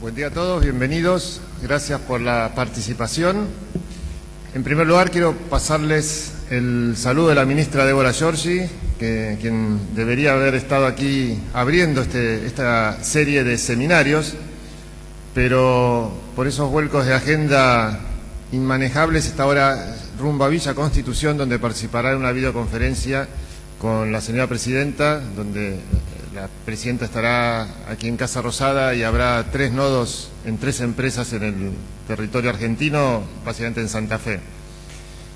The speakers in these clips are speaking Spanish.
Buen día a todos, bienvenidos, gracias por la participación. En primer lugar quiero pasarles el saludo de la ministra Débora Giorgi, quien debería haber estado aquí abriendo esta serie de seminarios, pero por esos vuelcos de agenda inmanejables está ahora rumbo a Villa Constitución, donde participará en una videoconferencia con la señora presidenta, donde la presidenta estará aquí en Casa Rosada y habrá 3 nodos en 3 empresas en el territorio argentino, básicamente en Santa Fe.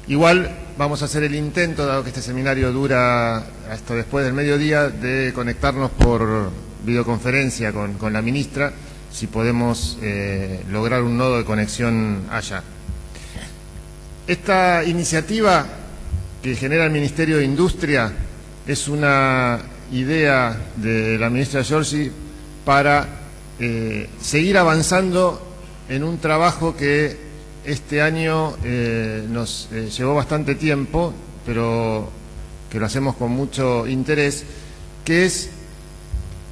Igual vamos a hacer el intento, dado que este seminario dura hasta después del mediodía, de conectarnos por videoconferencia con la ministra, si podemos lograr un nodo de conexión allá. Esta iniciativa que genera el Ministerio de Industria es una idea de la ministra Giorgi para seguir avanzando en un trabajo que este año nos llevó bastante tiempo, pero que lo hacemos con mucho interés, que es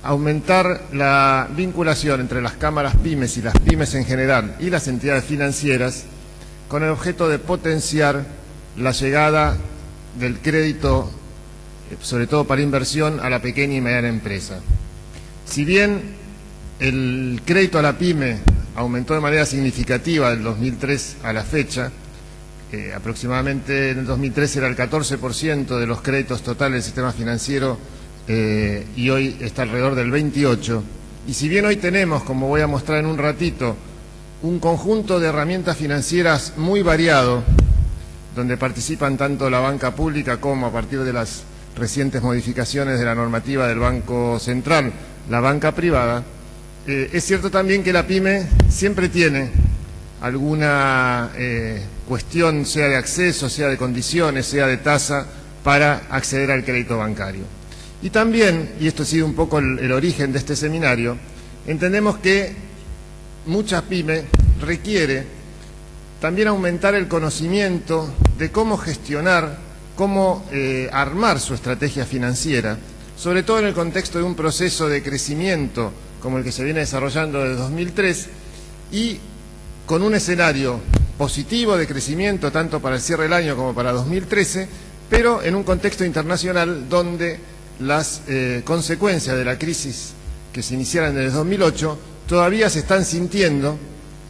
aumentar la vinculación entre las cámaras pymes y las pymes en general y las entidades financieras con el objeto de potenciar la llegada del crédito, sobre todo para inversión, a la pequeña y mediana empresa. Si bien el crédito a la pyme aumentó de manera significativa del 2003 a la fecha, aproximadamente en el 2003 era el 14% de los créditos totales del sistema financiero y hoy está alrededor del 28%. Y si bien hoy tenemos, como voy a mostrar en un ratito, un conjunto de herramientas financieras muy variado, donde participan tanto la banca pública como, a partir de las recientes modificaciones de la normativa del Banco Central, la banca privada, es cierto también que la pyme siempre tiene alguna cuestión, sea de acceso, sea de condiciones, sea de tasa, para acceder al crédito bancario. Y también, y esto ha sido un poco el origen de este seminario, entendemos que muchas pymes requiere también aumentar el conocimiento de cómo gestionar, cómo armar su estrategia financiera, sobre todo en el contexto de un proceso de crecimiento como el que se viene desarrollando desde 2003 y con un escenario positivo de crecimiento tanto para el cierre del año como para 2013, pero en un contexto internacional donde las consecuencias de la crisis que se iniciaron desde 2008 todavía se están sintiendo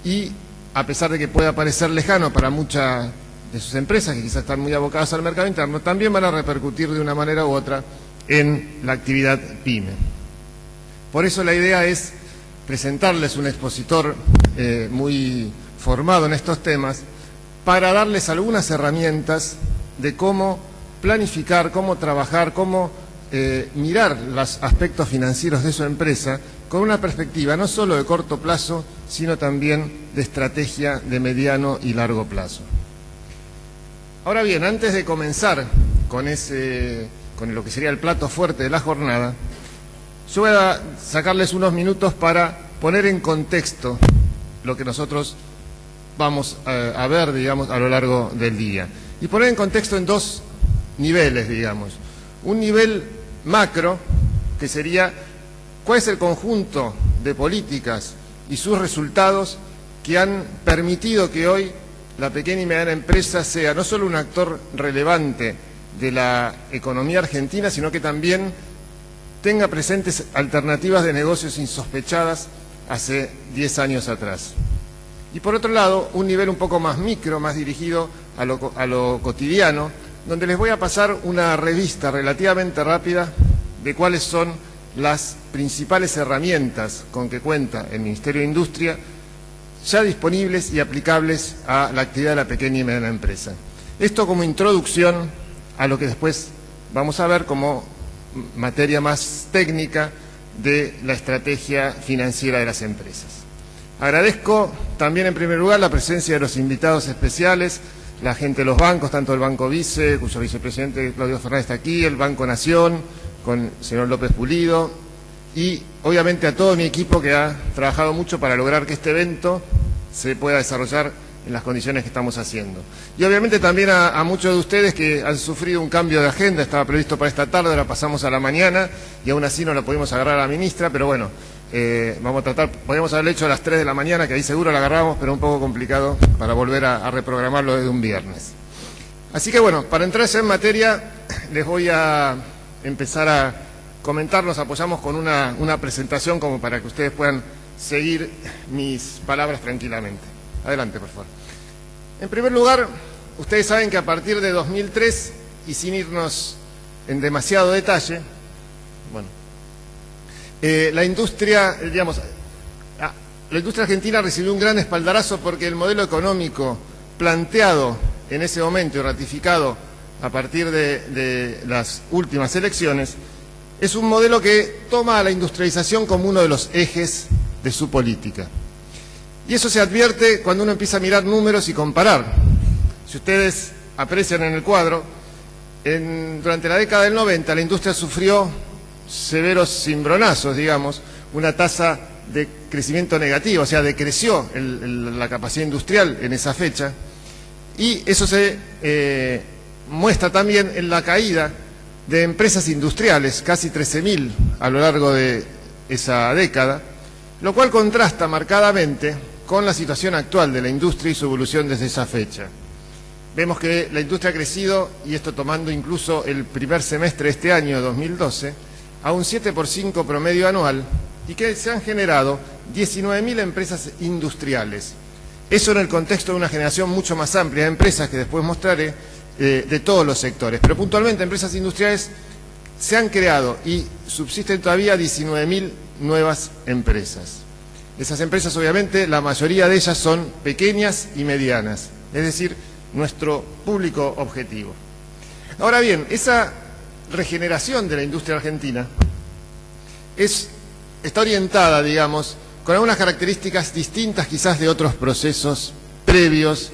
y, a pesar de que pueda parecer lejano para muchas de sus empresas, que quizás están muy abocadas al mercado interno, también van a repercutir de una manera u otra en la actividad pyme. Por eso la idea es presentarles un expositor muy formado en estos temas para darles algunas herramientas de cómo planificar, cómo trabajar, cómo mirar los aspectos financieros de su empresa con una perspectiva no solo de corto plazo, sino también de estrategia de mediano y largo plazo. Ahora bien, antes de comenzar con lo que sería el plato fuerte de la jornada, yo voy a sacarles unos minutos para poner en contexto lo que nosotros vamos a ver, digamos, a lo largo del día. Y poner en contexto en 2 niveles, digamos. Un nivel macro, que sería cuál es el conjunto de políticas y sus resultados que han permitido que hoy la pequeña y mediana empresa sea no solo un actor relevante de la economía argentina, sino que también tenga presentes alternativas de negocios insospechadas hace 10 años atrás. Y por otro lado, un nivel un poco más micro, más dirigido a lo cotidiano, donde les voy a pasar una revista relativamente rápida de cuáles son las principales herramientas con que cuenta el Ministerio de Industria, ya disponibles y aplicables a la actividad de la pequeña y mediana empresa. Esto como introducción a lo que después vamos a ver como materia más técnica de la estrategia financiera de las empresas. Agradezco también en primer lugar la presencia de los invitados especiales, la gente de los bancos, tanto el Banco Vice, cuyo vicepresidente Claudio Fernández está aquí, el Banco Nación, con el señor López Pulido, y obviamente a todo mi equipo que ha trabajado mucho para lograr que este evento se pueda desarrollar en las condiciones que estamos haciendo. Y obviamente también a muchos de ustedes que han sufrido un cambio de agenda, estaba previsto para esta tarde, la pasamos a la mañana y aún así no la pudimos agarrar a la ministra, pero bueno, vamos a tratar, podríamos haberlo hecho a las 3 de la mañana, que ahí seguro la agarramos, pero un poco complicado para volver a reprogramarlo desde un viernes. Así que bueno, para entrar ya en materia, les voy a empezar a comentar, nos apoyamos con una presentación como para que ustedes puedan seguir mis palabras tranquilamente. Adelante, por favor. En primer lugar, ustedes saben que a partir de 2003, y sin irnos en demasiado detalle, bueno, la industria argentina recibió un gran espaldarazo porque el modelo económico planteado en ese momento y ratificado a partir de las últimas elecciones es un modelo que toma a la industrialización como uno de los ejes de su política. Y eso se advierte cuando uno empieza a mirar números y comparar. Si ustedes aprecian en el cuadro, durante la década del 90 la industria sufrió severos cimbronazos, digamos, una tasa de crecimiento negativa, o sea, decreció la capacidad industrial en esa fecha, y eso se muestra también en la caída de empresas industriales, casi 13.000 a lo largo de esa década, lo cual contrasta marcadamente con la situación actual de la industria y su evolución desde esa fecha. Vemos que la industria ha crecido, y esto tomando incluso el primer semestre de este año, 2012, a un 7% promedio anual, y que se han generado 19.000 empresas industriales. Eso en el contexto de una generación mucho más amplia de empresas, que después mostraré, de todos los sectores. Pero puntualmente empresas industriales se han creado y subsisten todavía 19.000 nuevas empresas. Esas empresas, obviamente, la mayoría de ellas son pequeñas y medianas, es decir, nuestro público objetivo. Ahora bien, esa regeneración de la industria argentina está orientada, digamos, con algunas características distintas quizás de otros procesos previos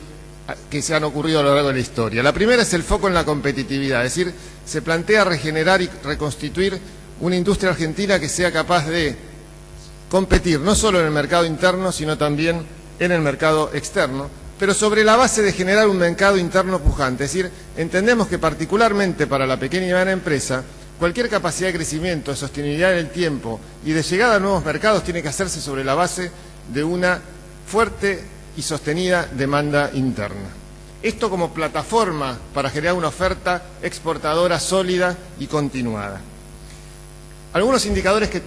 que se han ocurrido a lo largo de la historia. La primera es el foco en la competitividad, es decir, se plantea regenerar y reconstituir una industria argentina que sea capaz de competir no solo en el mercado interno, sino también en el mercado externo, pero sobre la base de generar un mercado interno pujante. Es decir, entendemos que particularmente para la pequeña y mediana empresa, cualquier capacidad de crecimiento, de sostenibilidad en el tiempo y de llegada a nuevos mercados tiene que hacerse sobre la base de una fuerte y sostenida demanda interna. Esto como plataforma para generar una oferta exportadora sólida y continuada. Algunos indicadores que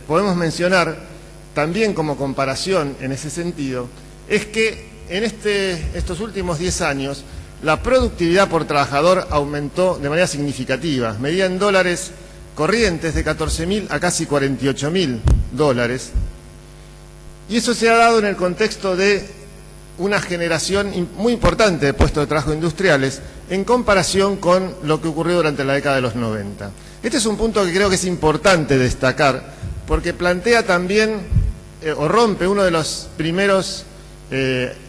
podemos mencionar también como comparación en ese sentido, es que en estos últimos 10 años la productividad por trabajador aumentó de manera significativa, medida en dólares corrientes de 14.000 a casi 48.000 dólares, y eso se ha dado en el contexto de una generación muy importante de puestos de trabajo industriales en comparación con lo que ocurrió durante la década de los 90. Este es un punto que creo que es importante destacar, porque plantea también o rompe uno de los primeros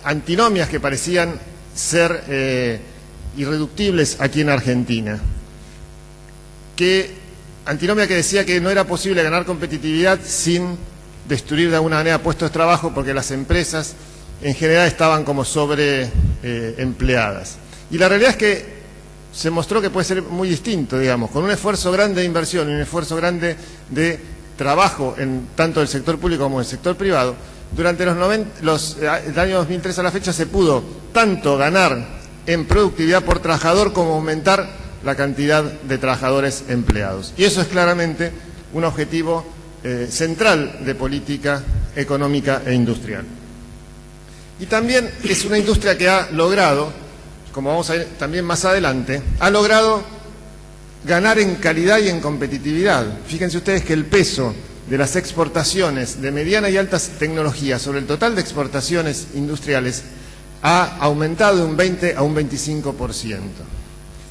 antinomias que parecían ser irreductibles aquí en Argentina. Antinomia que decía que no era posible ganar competitividad sin destruir de alguna manera puestos de trabajo, porque las empresas en general estaban como sobre empleadas. Y la realidad es que se mostró que puede ser muy distinto, digamos, con un esfuerzo grande de inversión y un esfuerzo grande de trabajo en tanto el sector público como el sector privado. Durante el año 2003 a la fecha se pudo tanto ganar en productividad por trabajador como aumentar la cantidad de trabajadores empleados. Y eso es claramente un objetivo central de política económica e industrial. Y también es una industria que ha logrado, como vamos a ver también más adelante, ha logrado ganar en calidad y en competitividad. Fíjense ustedes que el peso de las exportaciones de mediana y altas tecnologías sobre el total de exportaciones industriales ha aumentado de un 20 a un 25%.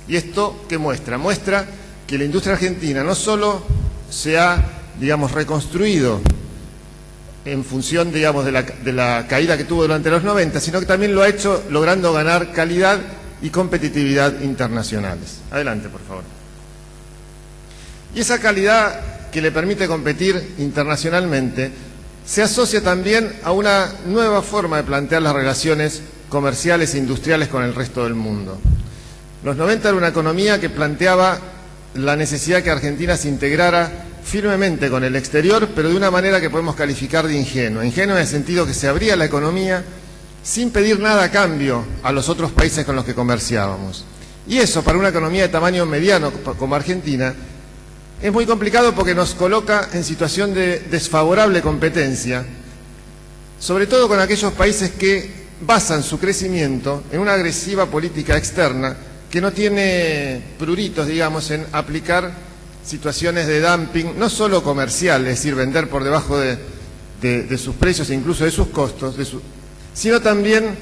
¿Y esto qué muestra? Muestra que la industria argentina no solo se ha, digamos, reconstruido en función, digamos, de la caída que tuvo durante los 90, sino que también lo ha hecho logrando ganar calidad y competitividad internacionales. Adelante, por favor. Y esa calidad que le permite competir internacionalmente se asocia también a una nueva forma de plantear las relaciones comerciales e industriales con el resto del mundo. Los 90 era una economía que planteaba la necesidad que Argentina se integrara firmemente con el exterior, pero de una manera que podemos calificar de ingenua. Ingenua en el sentido que se abría la economía sin pedir nada a cambio a los otros países con los que comerciábamos. Y eso, para una economía de tamaño mediano como Argentina, es muy complicado porque nos coloca en situación de desfavorable competencia, sobre todo con aquellos países que basan su crecimiento en una agresiva política externa que no tiene pruritos, digamos, en aplicar situaciones de dumping, no solo comercial, es decir, vender por debajo de sus precios e incluso de sus costos, sino también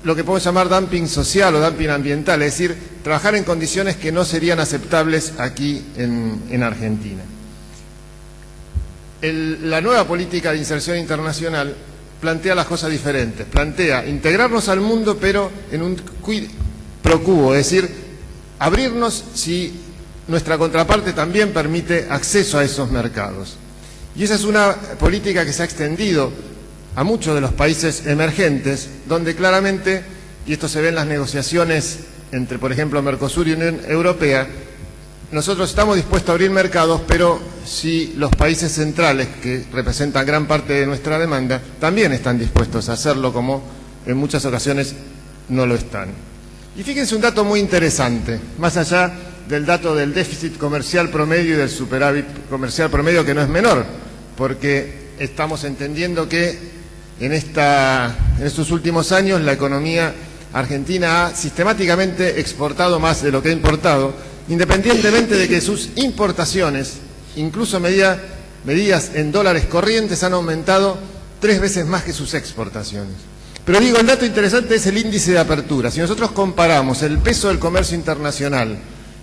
lo que podemos llamar dumping social o dumping ambiental, es decir, trabajar en condiciones que no serían aceptables aquí en Argentina. La nueva política de inserción internacional plantea las cosas diferentes, plantea integrarnos al mundo pero en un quid pro quo, es decir, abrirnos si nuestra contraparte también permite acceso a esos mercados. Y esa es una política que se ha extendido a muchos de los países emergentes, donde claramente, y esto se ve en las negociaciones entre, por ejemplo, Mercosur y Unión Europea, nosotros estamos dispuestos a abrir mercados, pero si los países centrales, que representan gran parte de nuestra demanda, también están dispuestos a hacerlo, como en muchas ocasiones no lo están. Y fíjense un dato muy interesante, más allá del dato del déficit comercial promedio y del superávit comercial promedio, que no es menor, porque estamos entendiendo que en estos últimos años la economía argentina ha sistemáticamente exportado más de lo que ha importado, independientemente de que sus importaciones, incluso medidas en dólares corrientes, han aumentado 3 veces más que sus exportaciones. Pero digo, el dato interesante es el índice de apertura. Si nosotros comparamos el peso del comercio internacional,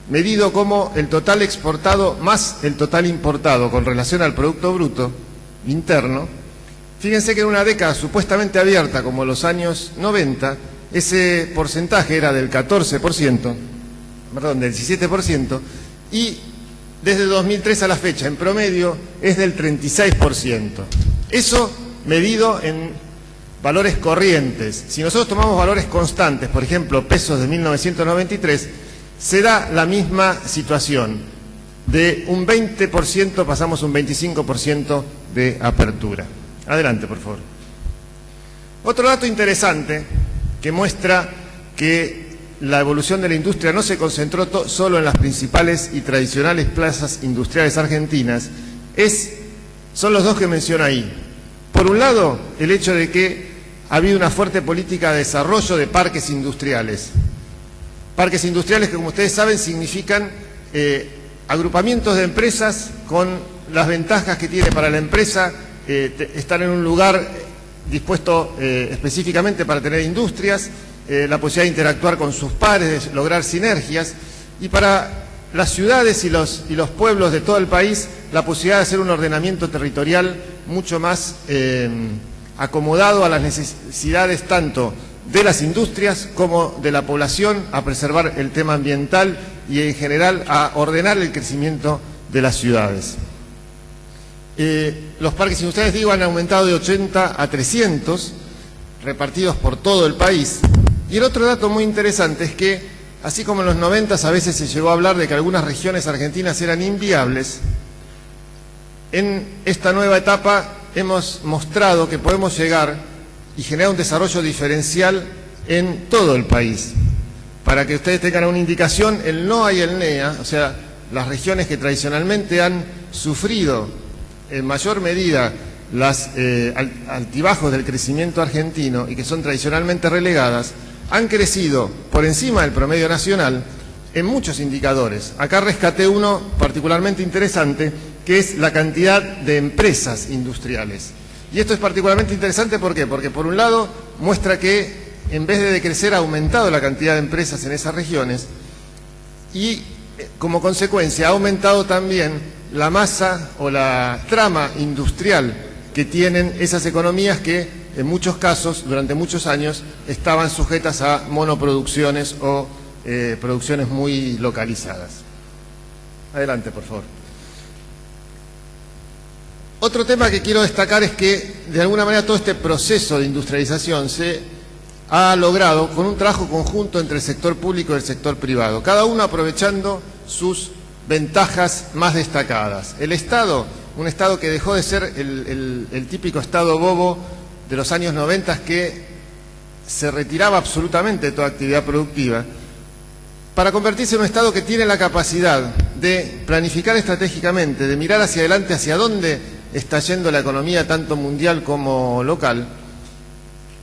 medido como el total exportado más el total importado con relación al Producto Bruto Interno, fíjense que en una década supuestamente abierta como los años 90, ese porcentaje era del 14%, perdón, del 17%, y desde 2003 a la fecha, en promedio, es del 36%. Eso medido en valores corrientes. Si nosotros tomamos valores constantes, por ejemplo, pesos de 1993, se da la misma situación. De un 20% pasamos a un 25% de apertura. Adelante, por favor. Otro dato interesante que muestra que la evolución de la industria no se concentró solo en las principales y tradicionales plazas industriales argentinas, son los dos que menciono ahí. Por un lado, el hecho de que ha habido una fuerte política de desarrollo de parques industriales. Parques industriales que, como ustedes saben, significan agrupamientos de empresas con las ventajas que tiene para la empresa estar en un lugar dispuesto específicamente para tener industrias, la posibilidad de interactuar con sus pares, de lograr sinergias, y para las ciudades y los pueblos de todo el país la posibilidad de hacer un ordenamiento territorial mucho más acomodado a las necesidades tanto de las industrias como de la población, a preservar el tema ambiental y en general a ordenar el crecimiento de las ciudades. Los parques industriales, digo, han aumentado de 80 a 300, repartidos por todo el país. Y el otro dato muy interesante es que, así como en los 90 a veces se llegó a hablar de que algunas regiones argentinas eran inviables, en esta nueva etapa hemos mostrado que podemos llegar y generar un desarrollo diferencial en todo el país. Para que ustedes tengan una indicación, el NOA y el NEA, o sea, las regiones que tradicionalmente han sufrido en mayor medida los altibajos del crecimiento argentino y que son tradicionalmente relegadas, han crecido por encima del promedio nacional en muchos indicadores. Acá rescaté uno particularmente interesante, que es la cantidad de empresas industriales. Y esto es particularmente interesante, ¿por qué? Porque por un lado muestra que en vez de decrecer ha aumentado la cantidad de empresas en esas regiones y como consecuencia ha aumentado también la masa o la trama industrial que tienen esas economías que en muchos casos, durante muchos años, estaban sujetas a monoproducciones o producciones muy localizadas. Adelante, por favor. Otro tema que quiero destacar es que, de alguna manera, todo este proceso de industrialización se ha logrado con un trabajo conjunto entre el sector público y el sector privado, cada uno aprovechando sus ventajas más destacadas. El Estado, un Estado que dejó de ser el típico Estado bobo de los años 90 que se retiraba absolutamente de toda actividad productiva, para convertirse en un Estado que tiene la capacidad de planificar estratégicamente, de mirar hacia adelante, hacia dónde está yendo la economía tanto mundial como local,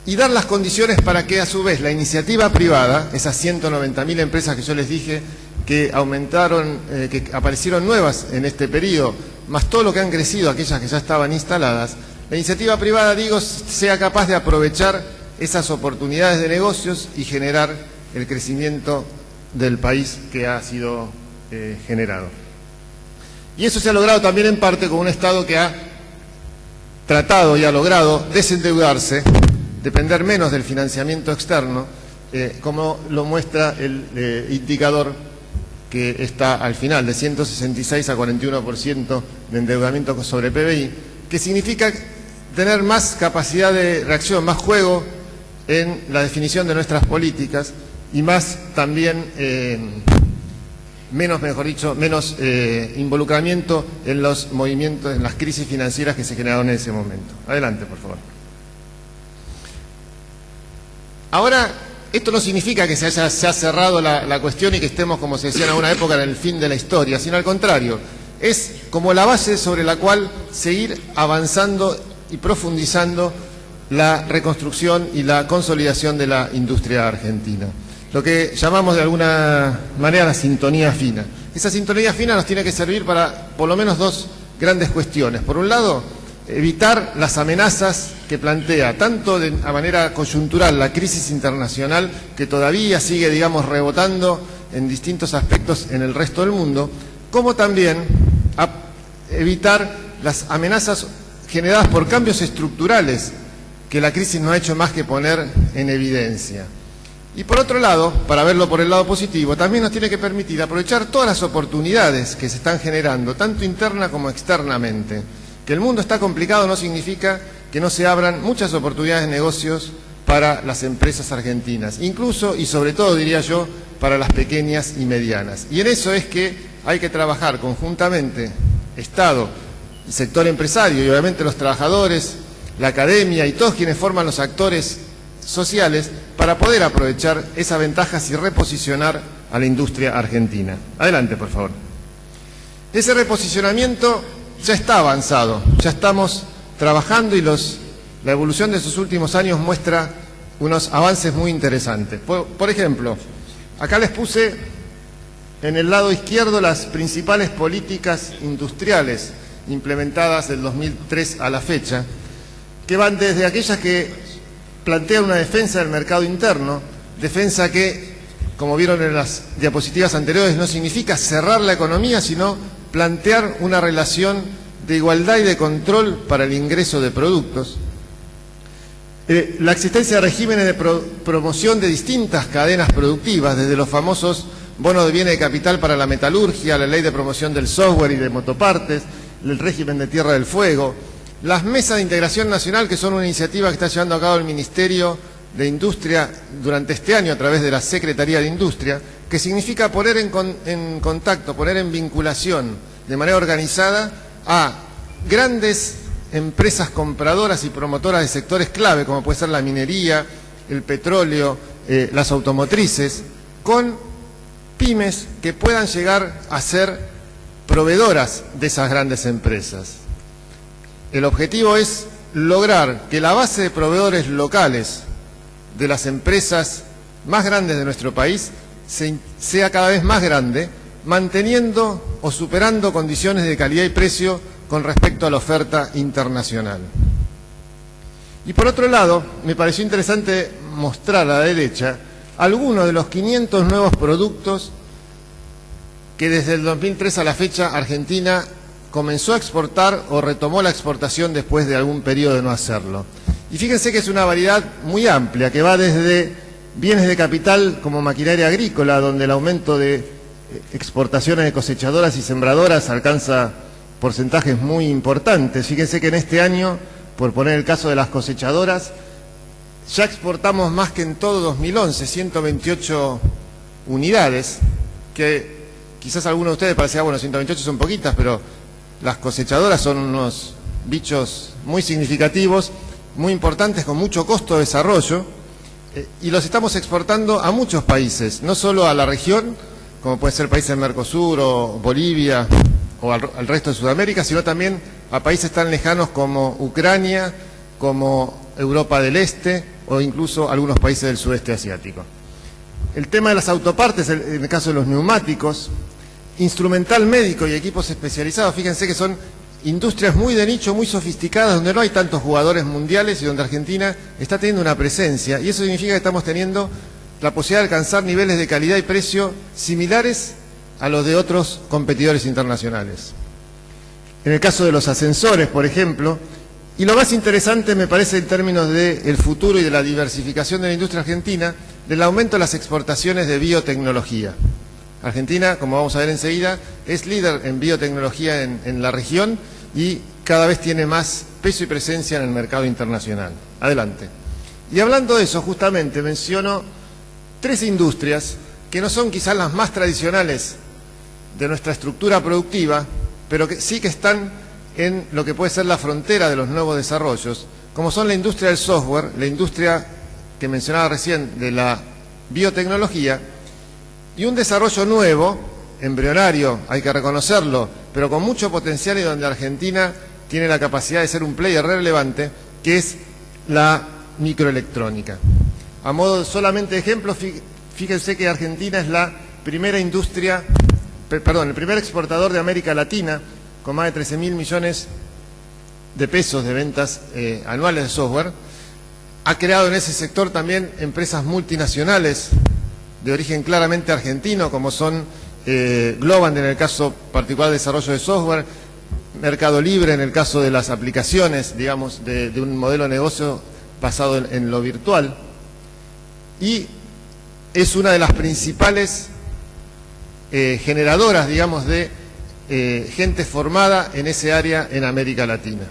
y dar las condiciones para que a su vez la iniciativa privada, esas 190.000 empresas que yo les dije que aumentaron, que aparecieron nuevas en este periodo, más todo lo que han crecido aquellas que ya estaban instaladas, la iniciativa privada, digo, sea capaz de aprovechar esas oportunidades de negocios y generar el crecimiento del país que ha sido generado. Y eso se ha logrado también en parte con un Estado que ha tratado y ha logrado desendeudarse, depender menos del financiamiento externo, como lo muestra el indicador que está al final, de 166 a 41% de endeudamiento sobre PBI, que significa tener más capacidad de reacción, más juego en la definición de nuestras políticas y más también, menos involucramiento en los movimientos, en las crisis financieras que se generaron en ese momento. Adelante, por favor. Ahora, esto no significa que se ha cerrado la cuestión y que estemos, como se decía en alguna época, en el fin de la historia, sino al contrario, es como la base sobre la cual seguir avanzando y profundizando la reconstrucción y la consolidación de la industria argentina. Lo que llamamos de alguna manera la sintonía fina. Esa sintonía fina nos tiene que servir para por lo menos dos grandes cuestiones. Por un lado, evitar las amenazas que plantea, tanto de manera coyuntural, la crisis internacional, que todavía sigue, digamos, rebotando en distintos aspectos en el resto del mundo, como también evitar las amenazas generadas por cambios estructurales que la crisis no ha hecho más que poner en evidencia. Y por otro lado, para verlo por el lado positivo, también nos tiene que permitir aprovechar todas las oportunidades que se están generando, tanto interna como externamente. Que el mundo está complicado no significa que no se abran muchas oportunidades de negocios para las empresas argentinas, incluso y sobre todo, diría yo, para las pequeñas y medianas. Y en eso es que hay que trabajar conjuntamente, Estado, el sector empresario y obviamente los trabajadores, la academia y todos quienes forman los actores sociales para poder aprovechar esas ventajas y reposicionar a la industria argentina. Adelante, por favor. Ese reposicionamiento ya está avanzado, ya estamos trabajando y la evolución de estos últimos años muestra unos avances muy interesantes. Por ejemplo, acá les puse en el lado izquierdo las principales políticas industriales implementadas del 2003 a la fecha, que van desde aquellas que plantean una defensa del mercado interno, defensa que, como vieron en las diapositivas anteriores, no significa cerrar la economía, sino plantear una relación de igualdad y de control para el ingreso de productos. La existencia de regímenes de promoción de distintas cadenas productivas, desde los famosos bonos de bienes de capital para la metalurgia, la ley de promoción del software y de motopartes, el régimen de Tierra del Fuego, las mesas de integración nacional, que son una iniciativa que está llevando a cabo el Ministerio de Industria durante este año a través de la Secretaría de Industria, que significa poner en contacto, poner en vinculación de manera organizada a grandes empresas compradoras y promotoras de sectores clave, como puede ser la minería, el petróleo, las automotrices, con pymes que puedan llegar a ser proveedoras de esas grandes empresas. El objetivo es lograr que la base de proveedores locales de las empresas más grandes de nuestro país sea cada vez más grande, manteniendo o superando condiciones de calidad y precio con respecto a la oferta internacional. Y por otro lado, me pareció interesante mostrar a la derecha algunos de los 500 nuevos productos que desde el 2003 a la fecha Argentina comenzó a exportar o retomó la exportación después de algún periodo de no hacerlo. Y fíjense que es una variedad muy amplia, que va desde bienes de capital como maquinaria agrícola, donde el aumento de exportaciones de cosechadoras y sembradoras alcanza porcentajes muy importantes. Fíjense que en este año, por poner el caso de las cosechadoras, ya exportamos más que en todo 2011, 128 unidades, que quizás a alguno de ustedes parecía, bueno, 128 son poquitas, pero las cosechadoras son unos bichos muy significativos, muy importantes, con mucho costo de desarrollo, y los estamos exportando a muchos países, no solo a la región, como puede ser países del Mercosur o Bolivia o al resto de Sudamérica, sino también a países tan lejanos como Ucrania, como Europa del Este o incluso algunos países del sudeste asiático. El tema de las autopartes, en el caso de los neumáticos, instrumental médico y equipos especializados, fíjense que son industrias muy de nicho, muy sofisticadas, donde no hay tantos jugadores mundiales y donde Argentina está teniendo una presencia, y eso significa que estamos teniendo la posibilidad de alcanzar niveles de calidad y precio similares a los de otros competidores internacionales. En el caso de los ascensores, por ejemplo, y lo más interesante me parece en términos del futuro y de la diversificación de la industria argentina, del aumento de las exportaciones de biotecnología. Argentina, como vamos a ver enseguida, es líder en biotecnología en la región y cada vez tiene más peso y presencia en el mercado internacional. Adelante. Y hablando de eso, justamente menciono 3 industrias que no son quizás las más tradicionales de nuestra estructura productiva, pero que sí que están en lo que puede ser la frontera de los nuevos desarrollos, como son la industria del software, la industria que mencionaba recién de la biotecnología, y un desarrollo nuevo, embrionario, hay que reconocerlo, pero con mucho potencial y donde Argentina tiene la capacidad de ser un player relevante, que es la microelectrónica. A modo solamente de ejemplo, fíjense que Argentina es la primera industria, el primer exportador de América Latina, con más de 13.000 millones de pesos de ventas anuales de software. Ha creado en ese sector también empresas multinacionales de origen claramente argentino, como son Globant en el caso particular de desarrollo de software, Mercado Libre en el caso de las aplicaciones, digamos, de un modelo de negocio basado en lo virtual, y es una de las principales generadoras, digamos, de gente formada en ese área en América Latina.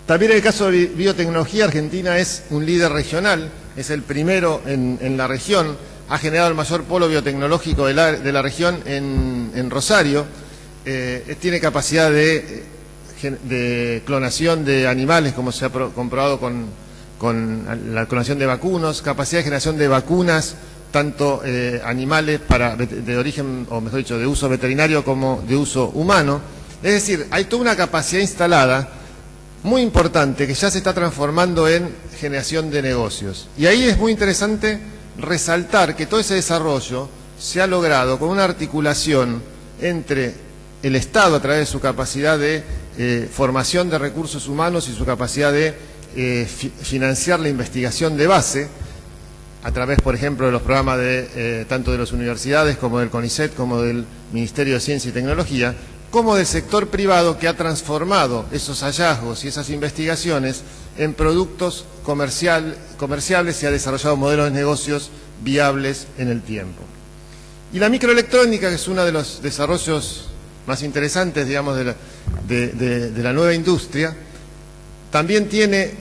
También en el caso de biotecnología, Argentina es un líder regional, es el primero en la región, ha generado el mayor polo biotecnológico de la región en Rosario, tiene capacidad de clonación de animales, como se ha comprobado con la clonación de vacunos, capacidad de generación de vacunas, tanto animales de origen, o mejor dicho, de uso veterinario como de uso humano. Es decir, hay toda una capacidad instalada muy importante que ya se está transformando en generación de negocios. Y ahí es muy interesante resaltar que todo ese desarrollo se ha logrado con una articulación entre el Estado a través de su capacidad de formación de recursos humanos y su capacidad de financiar la investigación de base, a través, por ejemplo, de los programas tanto de las universidades como del CONICET, como del Ministerio de Ciencia y Tecnología, como del sector privado que ha transformado esos hallazgos y esas investigaciones en productos comerciables y ha desarrollado modelos de negocios viables en el tiempo. Y la microelectrónica, que es uno de los desarrollos más interesantes, digamos, de la nueva industria, también tiene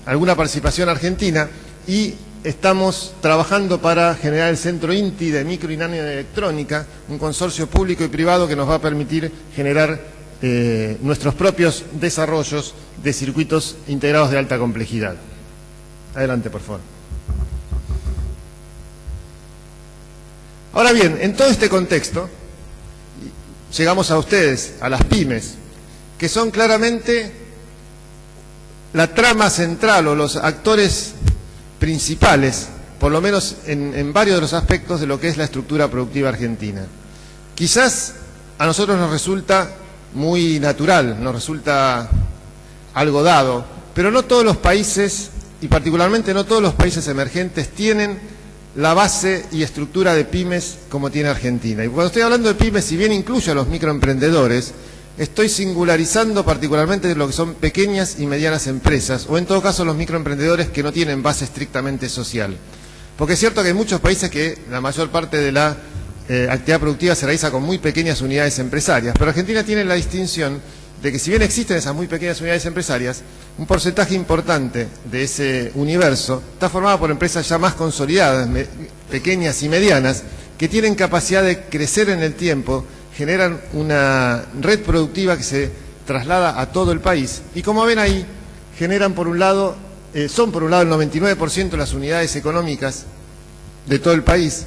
alguna participación argentina y estamos trabajando para generar el Centro INTI de Micro y Nanoelectrónica, un consorcio público y privado que nos va a permitir generar nuestros propios desarrollos de circuitos integrados de alta complejidad. Adelante, por favor. Ahora bien, en todo este contexto, llegamos a ustedes, a las pymes, que son claramente la trama central o los actores principales, por lo menos en varios de los aspectos de lo que es la estructura productiva argentina. Quizás a nosotros nos resulta muy natural, nos resulta algo dado, pero no todos los países, y particularmente no todos los países emergentes, tienen la base y estructura de pymes como tiene Argentina. Y cuando estoy hablando de pymes, si bien incluyo a los microemprendedores, estoy singularizando particularmente lo que son pequeñas y medianas empresas, o en todo caso los microemprendedores que no tienen base estrictamente social. Porque es cierto que hay muchos países que la mayor parte de la actividad productiva se realiza con muy pequeñas unidades empresarias, pero Argentina tiene la distinción de que si bien existen esas muy pequeñas unidades empresarias, un porcentaje importante de ese universo está formado por empresas ya más consolidadas, pequeñas y medianas, que tienen capacidad de crecer en el tiempo, generan una red productiva que se traslada a todo el país. Y como ven ahí, generan por un lado, son por un lado el 99% de las unidades económicas de todo el país,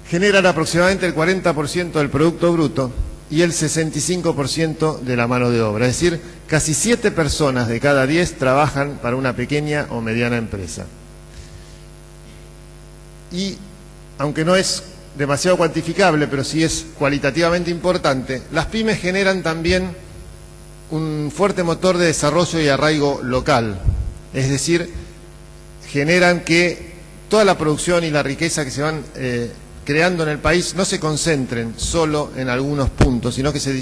generan aproximadamente el 40% del Producto Bruto y el 65% de la mano de obra. Es decir, casi 7 personas de cada 10 trabajan para una pequeña o mediana empresa. Y, aunque no es demasiado cuantificable, pero sí es cualitativamente importante, las pymes generan también un fuerte motor de desarrollo y arraigo local. Es decir, generan que toda la producción y la riqueza que se van creando en el país no se concentren solo en algunos puntos, sino que se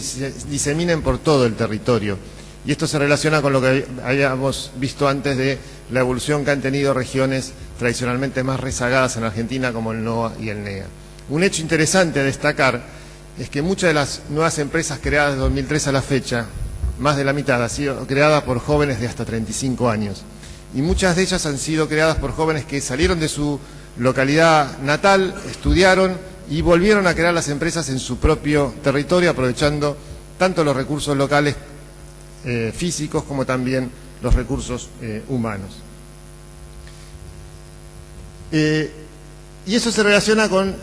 diseminen por todo el territorio. Y esto se relaciona con lo que habíamos visto antes de la evolución que han tenido regiones tradicionalmente más rezagadas en Argentina, como el NOA y el NEA. Un hecho interesante a destacar es que muchas de las nuevas empresas creadas de 2003 a la fecha, más de la mitad, han sido creadas por jóvenes de hasta 35 años. Y muchas de ellas han sido creadas por jóvenes que salieron de su localidad natal, estudiaron y volvieron a crear las empresas en su propio territorio, aprovechando tanto los recursos locales físicos como también los recursos humanos. Y eso se relaciona con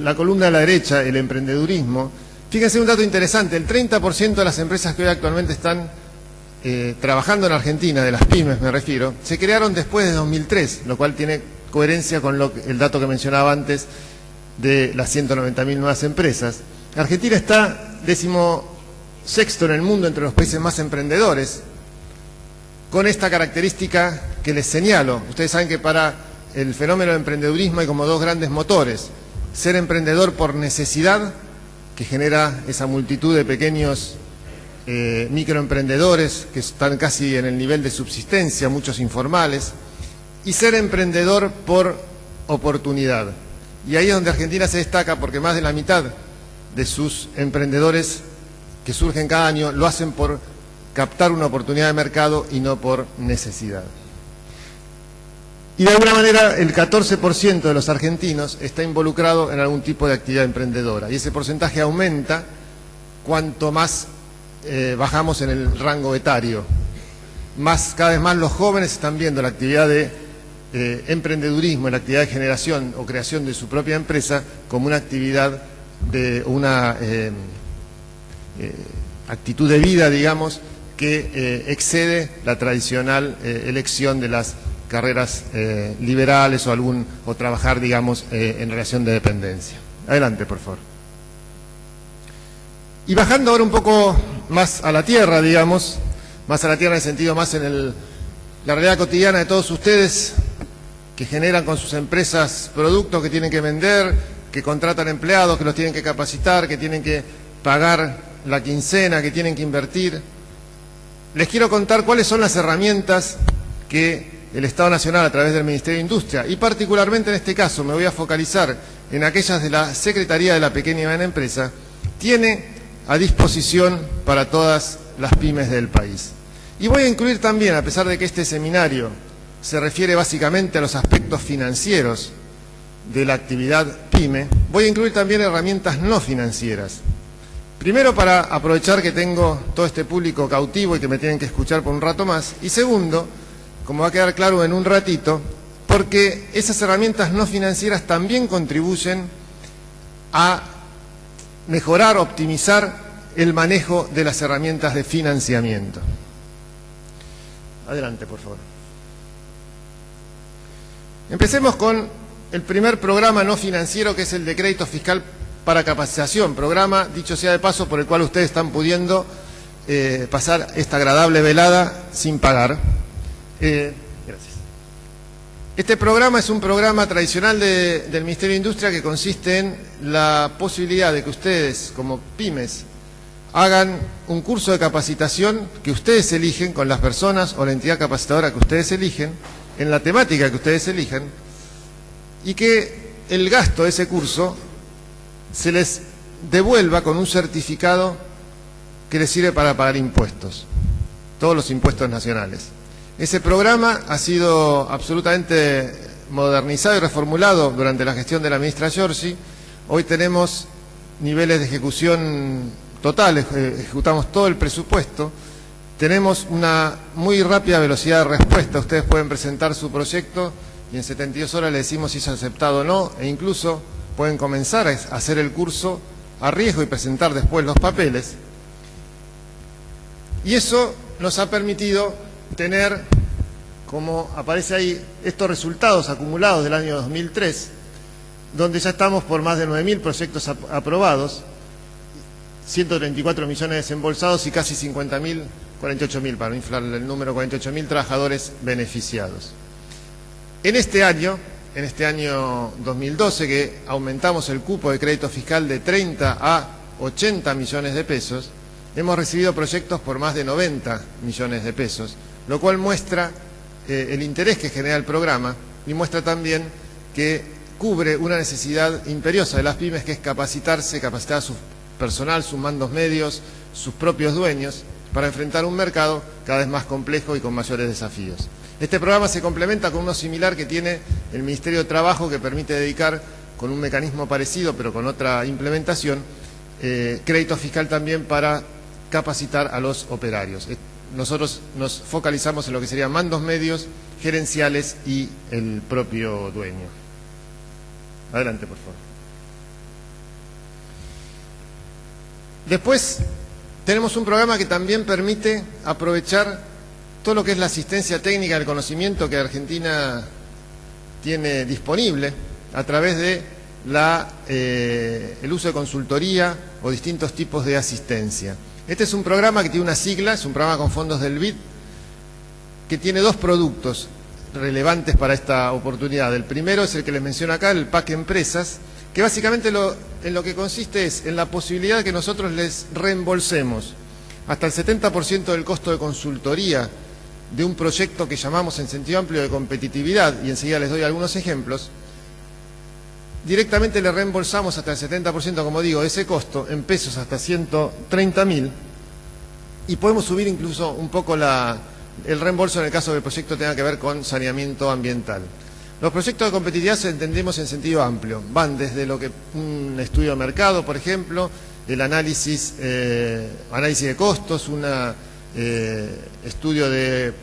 la columna de la derecha, el emprendedurismo. Fíjense un dato interesante, el 30% de las empresas que hoy actualmente están trabajando en Argentina, de las pymes me refiero, se crearon después de 2003, lo cual tiene coherencia con el dato que mencionaba antes de las 190.000 nuevas empresas. Argentina está 16º en el mundo entre los países más emprendedores, con esta característica que les señalo. Ustedes saben que para el fenómeno del emprendedurismo hay como dos grandes motores: ser emprendedor por necesidad, que genera esa multitud de pequeños microemprendedores que están casi en el nivel de subsistencia, muchos informales, y ser emprendedor por oportunidad. Y ahí es donde Argentina se destaca, porque más de la mitad de sus emprendedores que surgen cada año lo hacen por captar una oportunidad de mercado y no por necesidad. Y de alguna manera el 14% de los argentinos está involucrado en algún tipo de actividad emprendedora, y ese porcentaje aumenta cuanto más bajamos en el rango etario. Cada vez más los jóvenes están viendo la actividad de emprendedurismo, la actividad de generación o creación de su propia empresa como una actividad una actitud de vida, digamos, que excede la tradicional elección de las carreras liberales o trabajar, digamos, en relación de dependencia. Adelante, por favor. Y bajando ahora un poco más a la tierra, digamos, más a la tierra en el sentido más en la realidad cotidiana de todos ustedes, que generan con sus empresas productos que tienen que vender, que contratan empleados, que los tienen que capacitar, que tienen que pagar la quincena, que tienen que invertir. Les quiero contar cuáles son las herramientas que el Estado Nacional, a través del Ministerio de Industria, y particularmente en este caso me voy a focalizar en aquellas de la Secretaría de la Pequeña y Mediana Empresa, tiene a disposición para todas las pymes del país. Y voy a incluir también, a pesar de que este seminario se refiere básicamente a los aspectos financieros de la actividad pyme, voy a incluir también herramientas no financieras. Primero, para aprovechar que tengo todo este público cautivo y que me tienen que escuchar por un rato más, y segundo, como va a quedar claro en un ratito, porque esas herramientas no financieras también contribuyen a mejorar, optimizar el manejo de las herramientas de financiamiento. Adelante, por favor. Empecemos con el primer programa no financiero, que es el de crédito fiscal para capacitación, programa, dicho sea de paso, por el cual ustedes están pudiendo pasar esta agradable velada sin pagar. Gracias. Este programa es un programa tradicional del Ministerio de Industria que consiste en la posibilidad de que ustedes, como pymes, hagan un curso de capacitación que ustedes eligen con las personas o la entidad capacitadora que ustedes eligen, en la temática que ustedes elijan, y que el gasto de ese curso se les devuelva con un certificado que les sirve para pagar impuestos, todos los impuestos nacionales. Ese programa ha sido absolutamente modernizado y reformulado durante la gestión de la ministra Giorgi Hoy tenemos niveles de ejecución totales, ejecutamos todo el presupuesto, tenemos una muy rápida velocidad de respuesta. Ustedes pueden presentar su proyecto y en 72 horas le decimos si es aceptado o no, e incluso pueden comenzar a hacer el curso a riesgo y presentar después los papeles. Y eso nos ha permitido tener, como aparece ahí, estos resultados acumulados del año 2003, donde ya estamos por más de 9.000 proyectos aprobados, 134 millones desembolsados y casi 50.000, 48.000, para no inflar el número, 48.000 trabajadores beneficiados. En este año 2012, que aumentamos el cupo de crédito fiscal de 30 a 80 millones de pesos, hemos recibido proyectos por más de 90 millones de pesos, lo cual muestra el interés que genera el programa y muestra también que cubre una necesidad imperiosa de las pymes, que es capacitar a su personal, sus mandos medios, sus propios dueños, para enfrentar un mercado cada vez más complejo y con mayores desafíos. Este programa se complementa con uno similar que tiene el Ministerio de Trabajo, que permite dedicar, con un mecanismo parecido pero con otra implementación, crédito fiscal también para capacitar a los operarios. Nosotros nos focalizamos en lo que serían mandos medios, gerenciales y el propio dueño. Adelante, por favor. Después tenemos un programa que también permite aprovechar todo lo que es la asistencia técnica, el conocimiento que Argentina tiene disponible a través de el uso de consultoría o distintos tipos de asistencia. Este es un programa que tiene una sigla, es un programa con fondos del BID, que tiene dos productos relevantes para esta oportunidad. El primero es el que les menciono acá, el PAC Empresas, que básicamente en lo que consiste es en la posibilidad de que nosotros les reembolsemos hasta el 70% del costo de consultoría de un proyecto que llamamos en sentido amplio de competitividad, y enseguida les doy algunos ejemplos. Directamente le reembolsamos hasta el 70%, como digo, de ese costo, en pesos hasta 130.000, y podemos subir incluso un poco el reembolso en el caso que el proyecto tenga que ver con saneamiento ambiental. Los proyectos de competitividad entendemos en sentido amplio, van desde lo que un estudio de mercado, por ejemplo, el análisis de costos, un estudio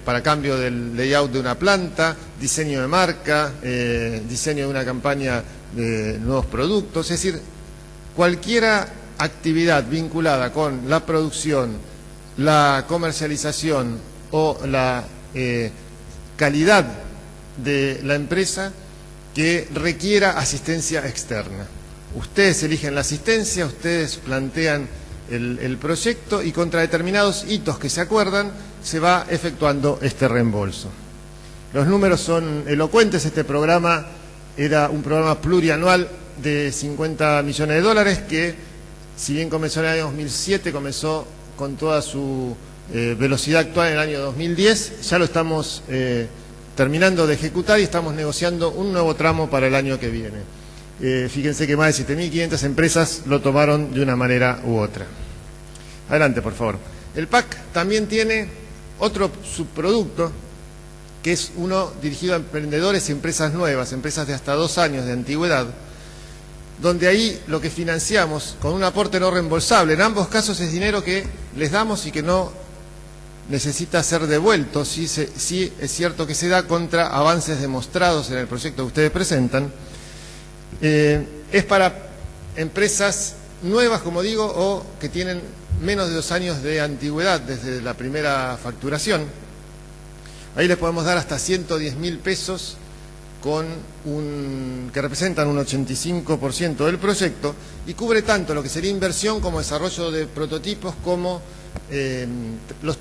para cambio del layout de una planta, diseño de marca, diseño de una campaña de nuevos productos, es decir, cualquier actividad vinculada con la producción, la comercialización o la calidad de la empresa que requiera asistencia externa. Ustedes eligen la asistencia, ustedes plantean el proyecto y contra determinados hitos que se acuerdan se va efectuando este reembolso. Los números son elocuentes. Este programa era un programa plurianual de 50 millones de dólares que, si bien comenzó en el año 2007, comenzó con toda su velocidad actual en el año 2010, ya lo estamos terminando de ejecutar y estamos negociando un nuevo tramo para el año que viene. Fíjense que más de 7.500 empresas lo tomaron de una manera u otra. Adelante, por favor. El PAC también tiene otro subproducto, que es uno dirigido a emprendedores y empresas nuevas, empresas de hasta 2 años de antigüedad, donde ahí lo que financiamos con un aporte no reembolsable, en ambos casos es dinero que les damos y que no necesita ser devuelto, sí es cierto que se da contra avances demostrados en el proyecto que ustedes presentan. Es para empresas nuevas, como digo, o que tienen menos de 2 años de antigüedad desde la primera facturación. Ahí les podemos dar hasta 110.000 pesos que representan un 85% del proyecto y cubre tanto lo que sería inversión como desarrollo de prototipos como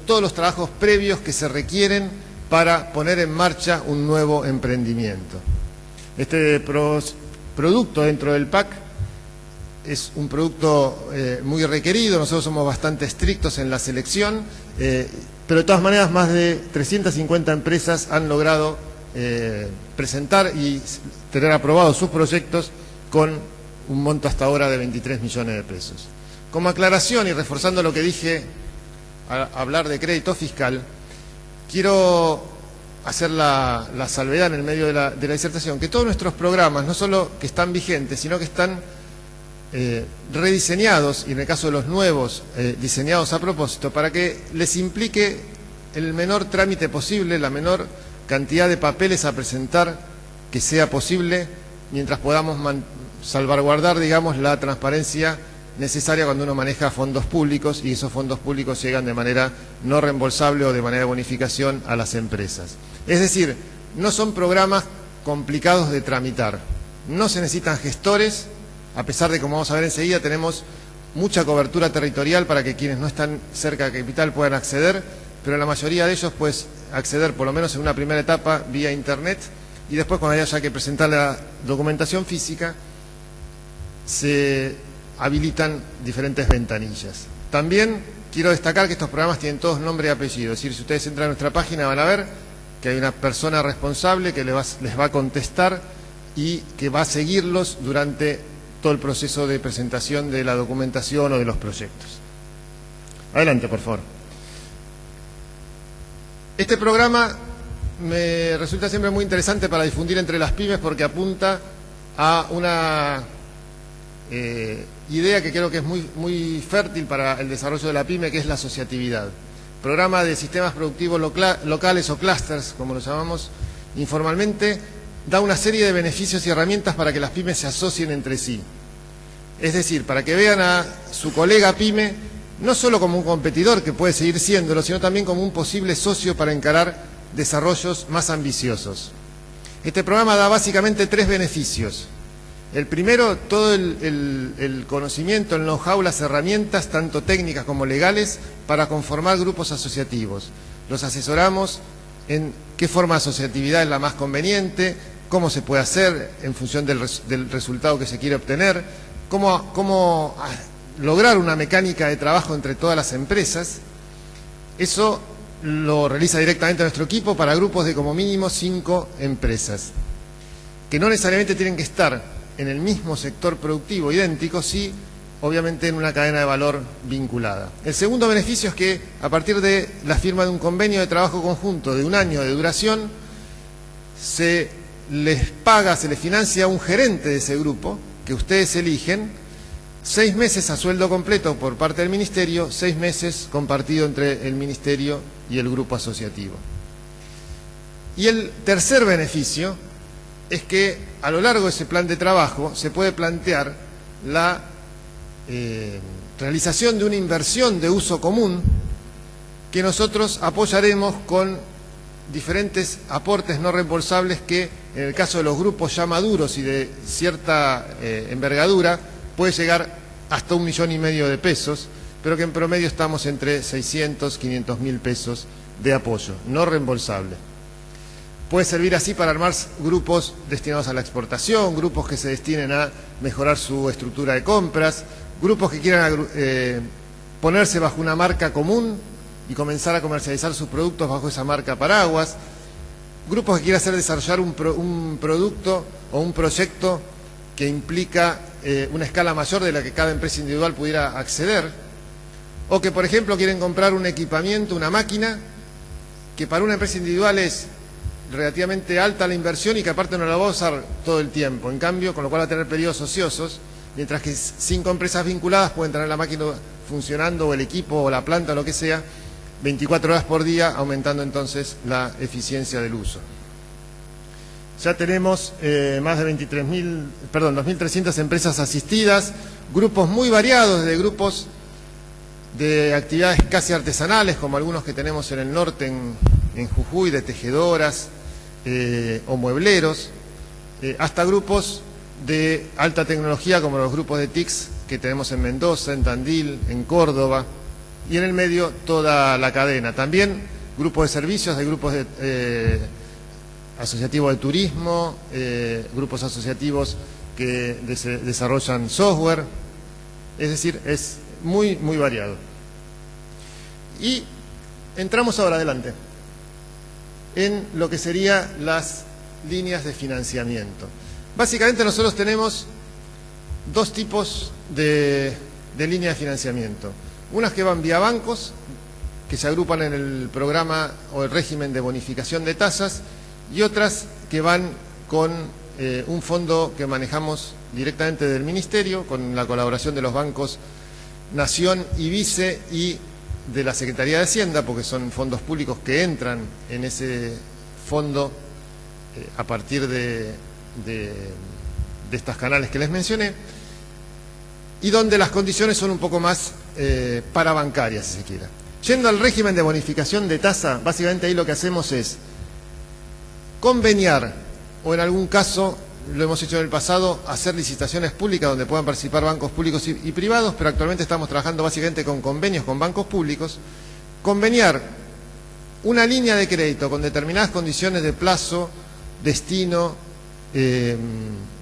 todos los trabajos previos que se requieren para poner en marcha un nuevo emprendimiento. Este producto dentro del PAC es un producto muy requerido, nosotros somos bastante estrictos en la selección, pero de todas maneras más de 350 empresas han logrado presentar y tener aprobados sus proyectos con un monto hasta ahora de 23 millones de pesos. Como aclaración y reforzando lo que dije al hablar de crédito fiscal, quiero hacer la salvedad en el medio de la disertación, que todos nuestros programas, no solo que están vigentes, sino que están rediseñados, y en el caso de los nuevos, diseñados a propósito, para que les implique el menor trámite posible, la menor cantidad de papeles a presentar que sea posible, mientras podamos salvaguardar, digamos, la transparencia necesaria cuando uno maneja fondos públicos, y esos fondos públicos llegan de manera no reembolsable o de manera de bonificación a las empresas. Es decir, no son programas complicados de tramitar, no se necesitan gestores, a pesar de, como vamos a ver enseguida, tenemos mucha cobertura territorial para que quienes no están cerca de capital puedan acceder, pero la mayoría de ellos pues acceder por lo menos en una primera etapa vía internet, y después cuando haya que presentar la documentación física se habilitan diferentes ventanillas. También quiero destacar que estos programas tienen todos nombre y apellido, es decir, si ustedes entran a nuestra página van a ver que hay una persona responsable que les va a contestar y que va a seguirlos durante todo el proceso de presentación de la documentación o de los proyectos. Adelante, por favor. Este programa me resulta siempre muy interesante para difundir entre las pymes porque apunta a una idea que creo que es muy fértil para el desarrollo de la pyme, que es la asociatividad. Programa de sistemas productivos locales o clusters, como lo llamamos informalmente, da una serie de beneficios y herramientas para que las pymes se asocien entre sí. Es decir, para que vean a su colega pyme no solo como un competidor, que puede seguir siéndolo, sino también como un posible socio para encarar desarrollos más ambiciosos. Este programa da básicamente 3 beneficios. El primero, todo el conocimiento, el know-how, las herramientas, tanto técnicas como legales, para conformar grupos asociativos. Los asesoramos en qué forma de asociatividad es la más conveniente, cómo se puede hacer en función del resultado que se quiere obtener, cómo lograr una mecánica de trabajo entre todas las empresas. Eso lo realiza directamente nuestro equipo para grupos de como mínimo 5 empresas, que no necesariamente tienen que estar en el mismo sector productivo idéntico, sí, obviamente en una cadena de valor vinculada. El segundo beneficio es que a partir de la firma de un convenio de trabajo conjunto de 1 año de duración, se les paga, se les financia un gerente de ese grupo, que ustedes eligen, 6 meses a sueldo completo por parte del Ministerio, 6 meses compartido entre el Ministerio y el grupo asociativo. Y el tercer beneficio es que a lo largo de ese plan de trabajo se puede plantear la realización de una inversión de uso común que nosotros apoyaremos con diferentes aportes no reembolsables que, en el caso de los grupos ya maduros y de cierta envergadura, puede llegar hasta 1,5 millones de pesos, pero que en promedio estamos entre 600 y 500 mil pesos de apoyo, no reembolsable. Puede servir así para armar grupos destinados a la exportación, grupos que se destinen a mejorar su estructura de compras, grupos que quieran ponerse bajo una marca común y comenzar a comercializar sus productos bajo esa marca paraguas, grupos que quieran desarrollar un producto o un proyecto que implica una escala mayor de la que cada empresa individual pudiera acceder, o que, por ejemplo, quieren comprar un equipamiento, una máquina, que para una empresa individual es relativamente alta la inversión y que aparte no la va a usar todo el tiempo, en cambio, con lo cual va a tener periodos ociosos, mientras que 5 empresas vinculadas pueden tener la máquina funcionando, o el equipo, o la planta, o lo que sea, 24 horas por día, aumentando entonces la eficiencia del uso. Ya tenemos más de 2.300 empresas asistidas, grupos muy variados, desde grupos de actividades casi artesanales, como algunos que tenemos en el norte, en Jujuy, de tejedoras o muebleros, hasta grupos de alta tecnología, como los grupos de TICS que tenemos en Mendoza, en Tandil, en Córdoba, y en el medio toda la cadena. También grupos de servicios, de grupos asociativos de turismo, grupos asociativos que desarrollan software, es decir, es muy variado. Y entramos ahora adelante en lo que serían las líneas de financiamiento. Básicamente nosotros tenemos 2 tipos de líneas de financiamiento. Unas que van vía bancos, que se agrupan en el programa o el régimen de bonificación de tasas, y otras que van con un fondo que manejamos directamente del Ministerio, con la colaboración de los bancos Nación y Vice y de la Secretaría de Hacienda, porque son fondos públicos que entran en ese fondo a partir de estos canales que les mencioné, y donde las condiciones son un poco más parabancarias, si se quiera. Yendo al régimen de bonificación de tasa, básicamente ahí lo que hacemos es conveniar, o en algún caso, lo hemos hecho en el pasado, hacer licitaciones públicas donde puedan participar bancos públicos y privados, pero actualmente estamos trabajando básicamente con convenios con bancos públicos, conveniar una línea de crédito con determinadas condiciones de plazo, destino,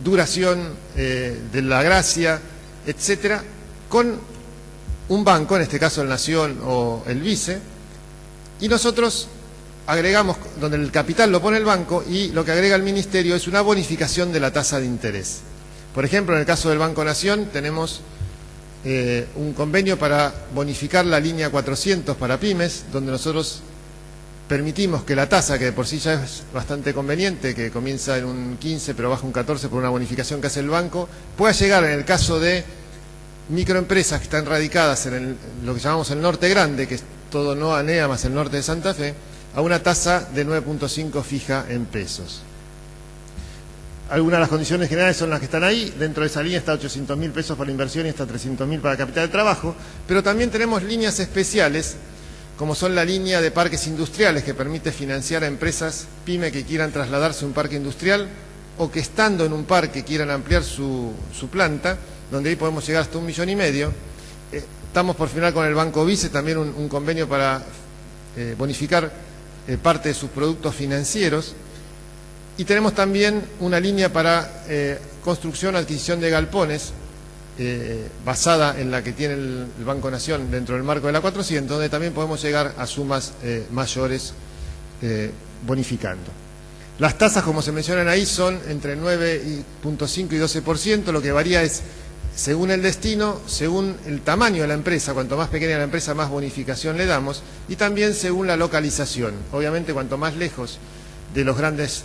duración de la gracia, etcétera, con un banco, en este caso el Nación o el Vice, y nosotros agregamos, donde el capital lo pone el banco, y lo que agrega el Ministerio es una bonificación de la tasa de interés. Por ejemplo, en el caso del Banco Nación tenemos un convenio para bonificar la línea 400 para pymes, donde nosotros permitimos que la tasa, que de por sí ya es bastante conveniente, que comienza en un 15 pero baja un 14 por una bonificación que hace el banco, pueda llegar, en el caso de microempresas que están radicadas en lo que llamamos el norte grande, que es todo no ANEA más el norte de Santa Fe, a una tasa de 9.5 fija en pesos. Algunas de las condiciones generales son las que están ahí. Dentro de esa línea está 800.000 pesos para inversión y está 300.000 para capital de trabajo, pero también tenemos líneas especiales, como son la línea de parques industriales, que permite financiar a empresas PYME que quieran trasladarse a un parque industrial o que estando en un parque quieran ampliar su planta, donde ahí podemos llegar hasta 1,5 millones. Estamos por firmar con el Banco Vice también un convenio para bonificar parte de sus productos financieros, y tenemos también una línea para construcción, adquisición de galpones, basada en la que tiene el Banco Nación dentro del marco de la 400, donde también podemos llegar a sumas mayores bonificando. Las tasas, como se mencionan ahí, son entre 9.5 y 12%, lo que varía es según el destino, según el tamaño de la empresa. Cuanto más pequeña la empresa, más bonificación le damos, y también según la localización. Obviamente, cuanto más lejos de los grandes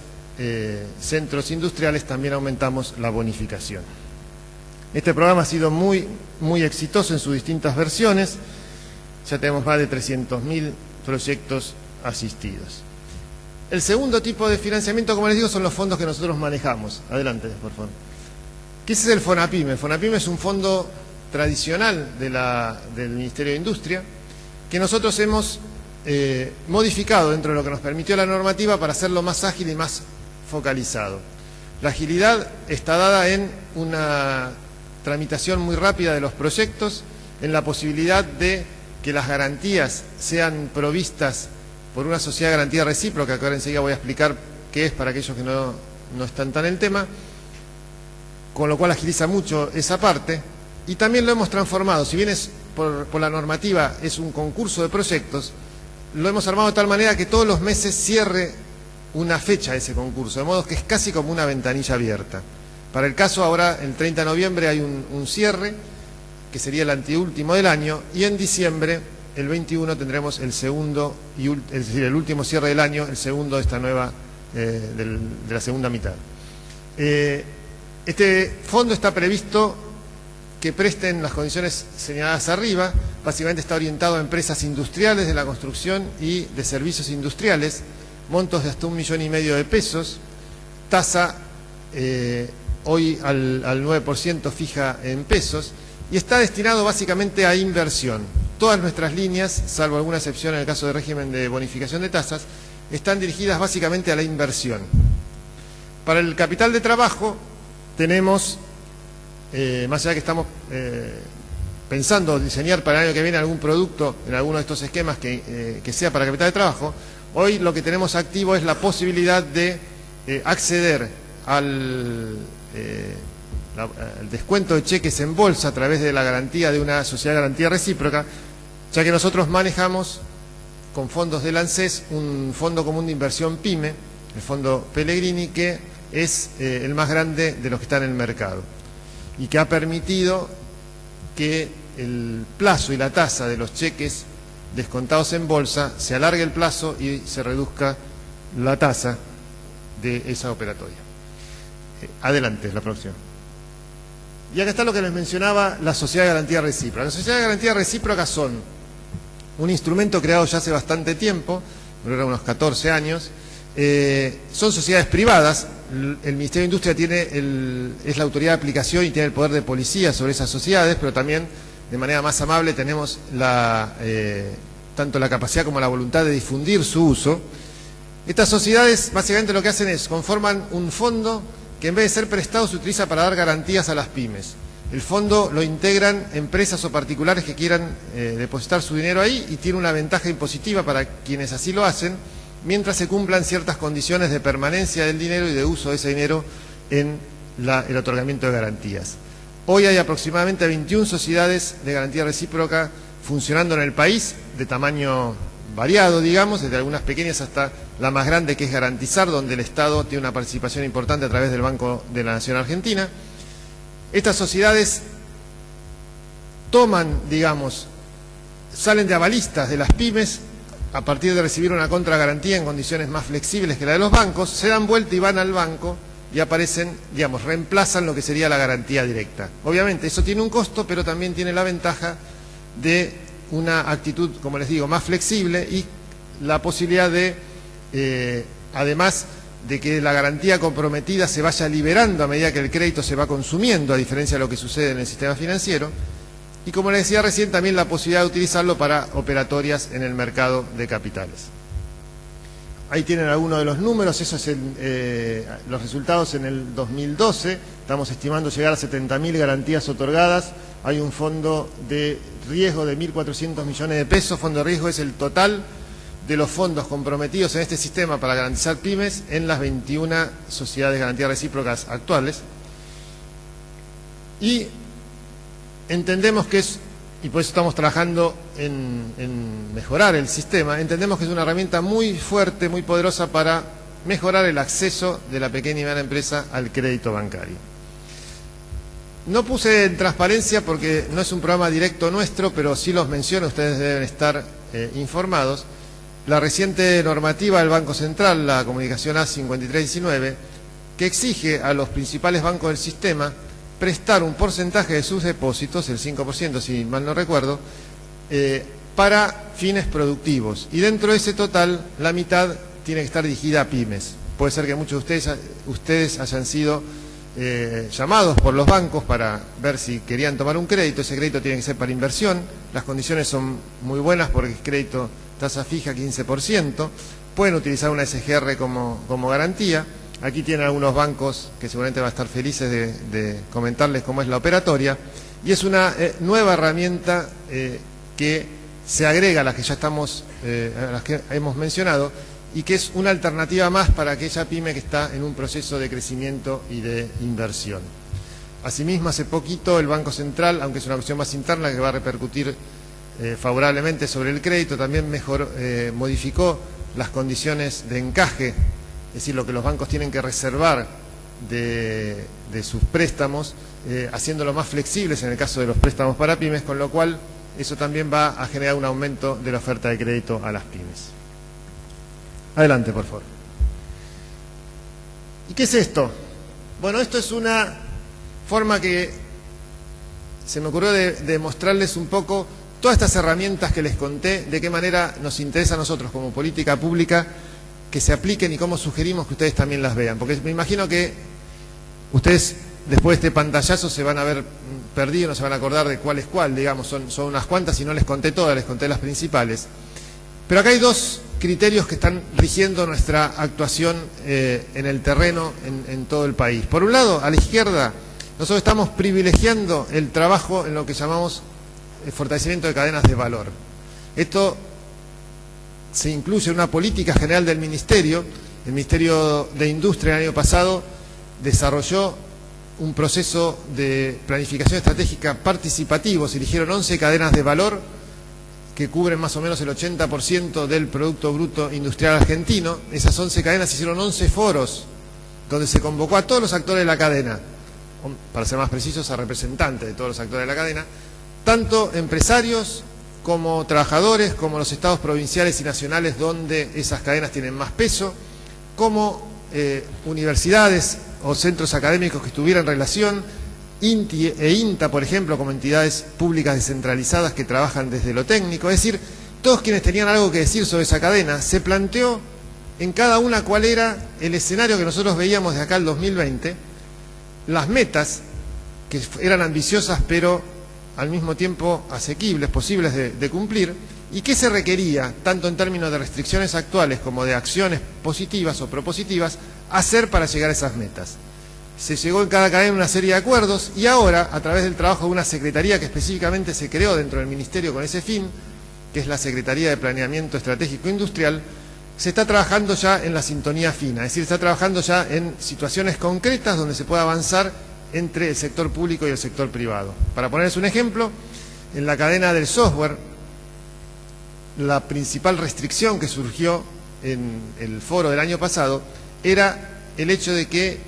centros industriales, también aumentamos la bonificación. Este programa ha sido muy exitoso en sus distintas versiones. Ya tenemos más de 300.000 proyectos asistidos. El segundo tipo de financiamiento, como les digo, son los fondos que nosotros manejamos. Adelante, por favor. ¿Qué es el FONAPYME? El FONAPYME es un fondo tradicional del Ministerio de Industria, que nosotros hemos modificado dentro de lo que nos permitió la normativa para hacerlo más ágil y más focalizado. La agilidad está dada en una tramitación muy rápida de los proyectos, en la posibilidad de que las garantías sean provistas por una sociedad de garantía recíproca, que ahora enseguida voy a explicar qué es para aquellos que no están tan en el tema, con lo cual agiliza mucho esa parte. Y también lo hemos transformado, si bien es por la normativa es un concurso de proyectos, lo hemos armado de tal manera que todos los meses cierre una fecha ese concurso, de modo que es casi como una ventanilla abierta. Para el caso ahora, el 30 de noviembre hay un cierre, que sería el anteúltimo del año, y en diciembre, el 21, tendremos el segundo, es decir, el último cierre del año, el segundo de esta nueva, de la segunda mitad. Este fondo está previsto que presten las condiciones señaladas arriba. Básicamente está orientado a empresas industriales de la construcción y de servicios industriales, montos de hasta 1,5 millones de pesos, tasa hoy al 9% fija en pesos, y está destinado básicamente a inversión. Todas nuestras líneas, salvo alguna excepción en el caso del régimen de bonificación de tasas, están dirigidas básicamente a la inversión. Para el capital de trabajo tenemos, más allá que estamos pensando diseñar para el año que viene algún producto en alguno de estos esquemas que sea para capital de trabajo, hoy lo que tenemos activo es la posibilidad de acceder al descuento de cheques en bolsa a través de la garantía de una sociedad de garantía recíproca, ya que nosotros manejamos con fondos del ANSES un fondo común de inversión PYME, el fondo Pellegrini, que es el más grande de los que están en el mercado y que ha permitido que el plazo y la tasa de los cheques descontados en bolsa se alargue el plazo y se reduzca la tasa de esa operatoria. Adelante, la próxima. Y acá está lo que les mencionaba, la sociedad de garantía recíproca. Las sociedades de garantía recíproca son un instrumento creado ya hace bastante tiempo, creo que unos 14 años. Son sociedades privadas. El Ministerio de Industria es la autoridad de aplicación y tiene el poder de policía sobre esas sociedades, pero también de manera más amable tenemos tanto la capacidad como la voluntad de difundir su uso. Estas sociedades básicamente lo que hacen es conforman un fondo que en vez de ser prestado se utiliza para dar garantías a las pymes. El fondo lo integran empresas o particulares que quieran depositar su dinero ahí y tiene una ventaja impositiva para quienes así lo hacen, mientras se cumplan ciertas condiciones de permanencia del dinero y de uso de ese dinero en el otorgamiento de garantías. Hoy hay aproximadamente 21 sociedades de garantía recíproca funcionando en el país, de tamaño variado, digamos, desde algunas pequeñas hasta la más grande, que es Garantizar, donde el Estado tiene una participación importante a través del Banco de la Nación Argentina. Estas sociedades toman, digamos, salen de avalistas de las pymes a partir de recibir una contragarantía en condiciones más flexibles que la de los bancos, se dan vuelta y van al banco y aparecen, digamos, reemplazan lo que sería la garantía directa. Obviamente eso tiene un costo, pero también tiene la ventaja de una actitud, como les digo, más flexible y la posibilidad de, además de que la garantía comprometida se vaya liberando a medida que el crédito se va consumiendo, a diferencia de lo que sucede en el sistema financiero. Y como les decía recién, también la posibilidad de utilizarlo para operatorias en el mercado de capitales. Ahí tienen algunos de los números, esos son los resultados en el 2012. Estamos estimando llegar a 70.000 garantías otorgadas. Hay un fondo de riesgo de 1.400 millones de pesos. Fondo de riesgo es el total de los fondos comprometidos en este sistema para garantizar pymes en las 21 sociedades de garantía recíprocas actuales. Y entendemos que es, y por eso estamos trabajando en mejorar el sistema, entendemos que es una herramienta muy fuerte, muy poderosa para mejorar el acceso de la pequeña y mediana empresa al crédito bancario. No puse en transparencia porque no es un programa directo nuestro, pero sí los menciono, ustedes deben estar informados. La reciente normativa del Banco Central, la comunicación A5319, que exige a los principales bancos del sistema prestar un porcentaje de sus depósitos, el 5% si mal no recuerdo, para fines productivos. Y dentro de ese total, la mitad tiene que estar dirigida a pymes. Puede ser que muchos de ustedes hayan sido llamados por los bancos para ver si querían tomar un crédito. Ese crédito tiene que ser para inversión. Las condiciones son muy buenas porque es crédito tasa fija 15%. Pueden utilizar una SGR como garantía. Aquí tienen algunos bancos que seguramente van a estar felices de comentarles cómo es la operatoria. Y es una nueva herramienta que se agrega a las que ya estamos, a las que hemos mencionado, y que es una alternativa más para aquella pyme que está en un proceso de crecimiento y de inversión. Asimismo, hace poquito el Banco Central, aunque es una cuestión más interna que va a repercutir favorablemente sobre el crédito, también modificó las condiciones de encaje, es decir, lo que los bancos tienen que reservar de sus préstamos, haciéndolo más flexibles en el caso de los préstamos para pymes, con lo cual eso también va a generar un aumento de la oferta de crédito a las pymes. Adelante, por favor. ¿Y qué es esto? Bueno, esto es una forma que se me ocurrió de mostrarles un poco todas estas herramientas que les conté, de qué manera nos interesa a nosotros como política pública que se apliquen y cómo sugerimos que ustedes también las vean. Porque me imagino que ustedes después de este pantallazo se van a ver perdidos, no se van a acordar de cuál es cuál, digamos, son unas cuantas y no les conté todas, les conté las principales. Pero acá hay dos criterios que están rigiendo nuestra actuación en el terreno en todo el país. Por un lado, a la izquierda, nosotros estamos privilegiando el trabajo en lo que llamamos el fortalecimiento de cadenas de valor. Esto se incluye en una política general del Ministerio. El Ministerio de Industria el año pasado desarrolló un proceso de planificación estratégica participativo. Se eligieron 11 cadenas de valor que cubren más o menos el 80% del Producto Bruto Industrial argentino. Esas 11 cadenas hicieron 11 foros donde se convocó a todos los actores de la cadena, para ser más precisos, a representantes de todos los actores de la cadena, tanto empresarios como trabajadores, como los estados provinciales y nacionales donde esas cadenas tienen más peso, como universidades, o centros académicos que estuvieran en relación, INTI e INTA, por ejemplo, como entidades públicas descentralizadas que trabajan desde lo técnico. Es decir, todos quienes tenían algo que decir sobre esa cadena, se planteó en cada una cuál era el escenario que nosotros veíamos de acá al 2020, las metas, que eran ambiciosas pero al mismo tiempo asequibles, posibles de cumplir, y qué se requería, tanto en términos de restricciones actuales como de acciones positivas o propositivas, hacer para llegar a esas metas. Se llegó en cada cadena a una serie de acuerdos y ahora, a través del trabajo de una secretaría que específicamente se creó dentro del Ministerio con ese fin, que es la Secretaría de Planeamiento Estratégico Industrial, se está trabajando ya en la sintonía fina, es decir, está trabajando ya en situaciones concretas donde se pueda avanzar entre el sector público y el sector privado. Para ponerles un ejemplo, en la cadena del software, la principal restricción que surgió en el foro del año pasado era el hecho de que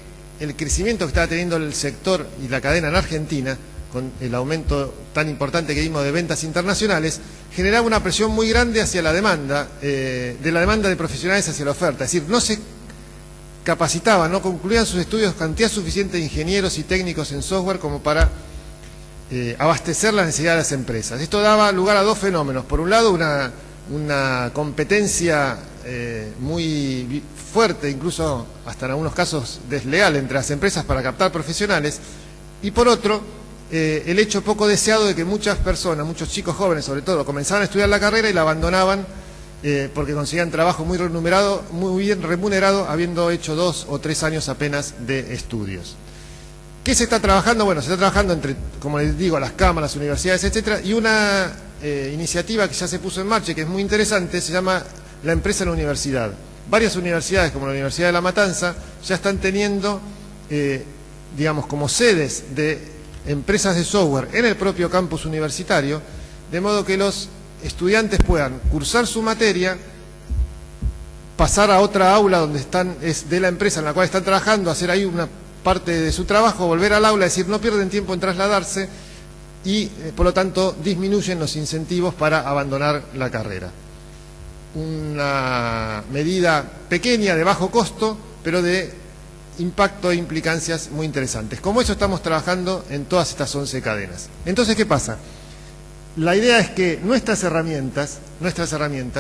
el crecimiento que estaba teniendo el sector y la cadena en Argentina, con el aumento tan importante que vimos de ventas internacionales, generaba una presión muy grande hacia la demanda, de la demanda de profesionales hacia la oferta. Es decir, no se capacitaban, no concluían sus estudios cantidad suficiente de ingenieros y técnicos en software como para abastecer las necesidades de las empresas. Esto daba lugar a dos fenómenos. Por un lado, una competencia muy fuerte, incluso hasta en algunos casos desleal entre las empresas para captar profesionales, y por otro, el hecho poco deseado de que muchas personas, muchos chicos jóvenes sobre todo, comenzaban a estudiar la carrera y la abandonaban porque conseguían trabajo muy bien remunerado, habiendo hecho 2 o 3 años apenas de estudios. ¿Qué se está trabajando? Bueno, se está trabajando entre, como les digo, las cámaras, universidades, etcétera, y una iniciativa que ya se puso en marcha y que es muy interesante, se llama La Empresa en la Universidad. Varias universidades, como la Universidad de La Matanza, ya están teniendo, digamos, como sedes de empresas de software en el propio campus universitario, de modo que los estudiantes puedan cursar su materia, pasar a otra aula donde están, es de la empresa en la cual están trabajando, hacer ahí una parte de su trabajo, volver al aula, es decir, no pierden tiempo en trasladarse y, por lo tanto, disminuyen los incentivos para abandonar la carrera. Una medida pequeña, de bajo costo, pero de impacto e implicancias muy interesantes. Como eso estamos trabajando en todas estas 11 cadenas. Entonces, ¿qué pasa? La idea es que nuestras herramientas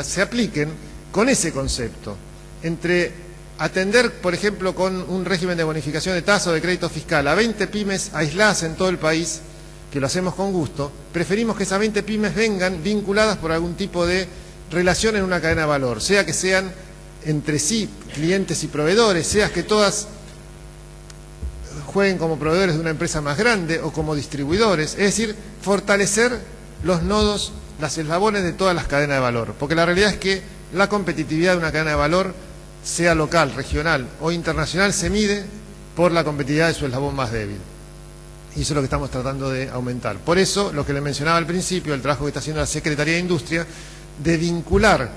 se apliquen con ese concepto, entre atender, por ejemplo, con un régimen de bonificación de tasa o de crédito fiscal a 20 pymes aisladas en todo el país, que lo hacemos con gusto. Preferimos que esas 20 pymes vengan vinculadas por algún tipo de relación en una cadena de valor, sea que sean entre sí clientes y proveedores, sea que todas jueguen como proveedores de una empresa más grande o como distribuidores, es decir, fortalecer los nodos, las eslabones de todas las cadenas de valor, porque la realidad es que la competitividad de una cadena de valor, sea local, regional o internacional, se mide por la competitividad de su eslabón más débil. Y eso es lo que estamos tratando de aumentar. Por eso, lo que les mencionaba al principio, el trabajo que está haciendo la Secretaría de Industria, de vincular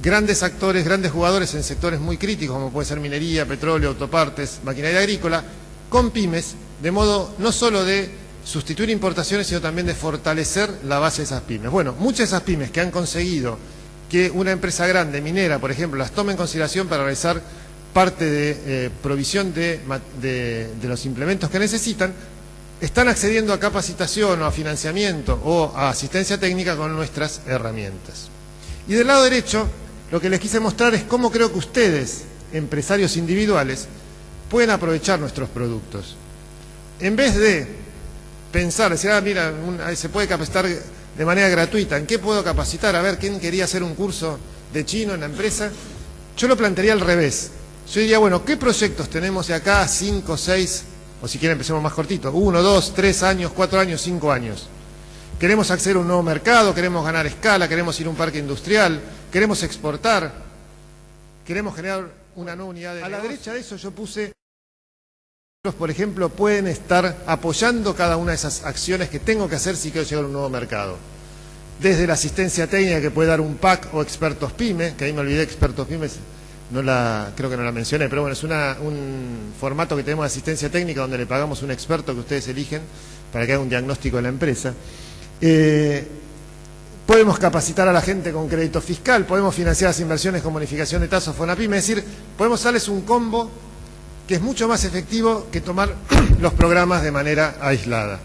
grandes actores, grandes jugadores en sectores muy críticos, como puede ser minería, petróleo, autopartes, maquinaria agrícola, con pymes, de modo no solo de sustituir importaciones, sino también de fortalecer la base de esas pymes. Bueno, muchas de esas pymes que han conseguido que una empresa grande, minera, por ejemplo, las tome en consideración para realizar parte de provisión de los implementos que necesitan, están accediendo a capacitación o a financiamiento o a asistencia técnica con nuestras herramientas. Y del lado derecho, lo que les quise mostrar es cómo creo que ustedes, empresarios individuales, pueden aprovechar nuestros productos. En vez de pensar, decir, mira, se puede capacitar de manera gratuita, ¿en qué puedo capacitar? A ver, ¿quién quería hacer un curso de chino en la empresa? Yo lo plantearía al revés. Yo diría, bueno, ¿qué proyectos tenemos de acá 5, 6, o si quieren empecemos más cortito, 1, 2, 3 años, 4 años, 5 años? Queremos acceder a un nuevo mercado, queremos ganar escala, queremos ir a un parque industrial, queremos exportar, queremos generar una nueva unidad de negocio. A la derecha de eso yo puse, por ejemplo, pueden estar apoyando cada una de esas acciones que tengo que hacer si quiero llegar a un nuevo mercado. Desde la asistencia técnica que puede dar un PAC o expertos PYME, que ahí me olvidé, expertos PYME, creo que no la mencioné, pero bueno, es un formato que tenemos de asistencia técnica donde le pagamos a un experto que ustedes eligen para que haga un diagnóstico de la empresa. Podemos capacitar a la gente con crédito fiscal, podemos financiar las inversiones con bonificación de tasas FONAPYME, es decir, podemos darles un combo que es mucho más efectivo que tomar los programas de manera aislada.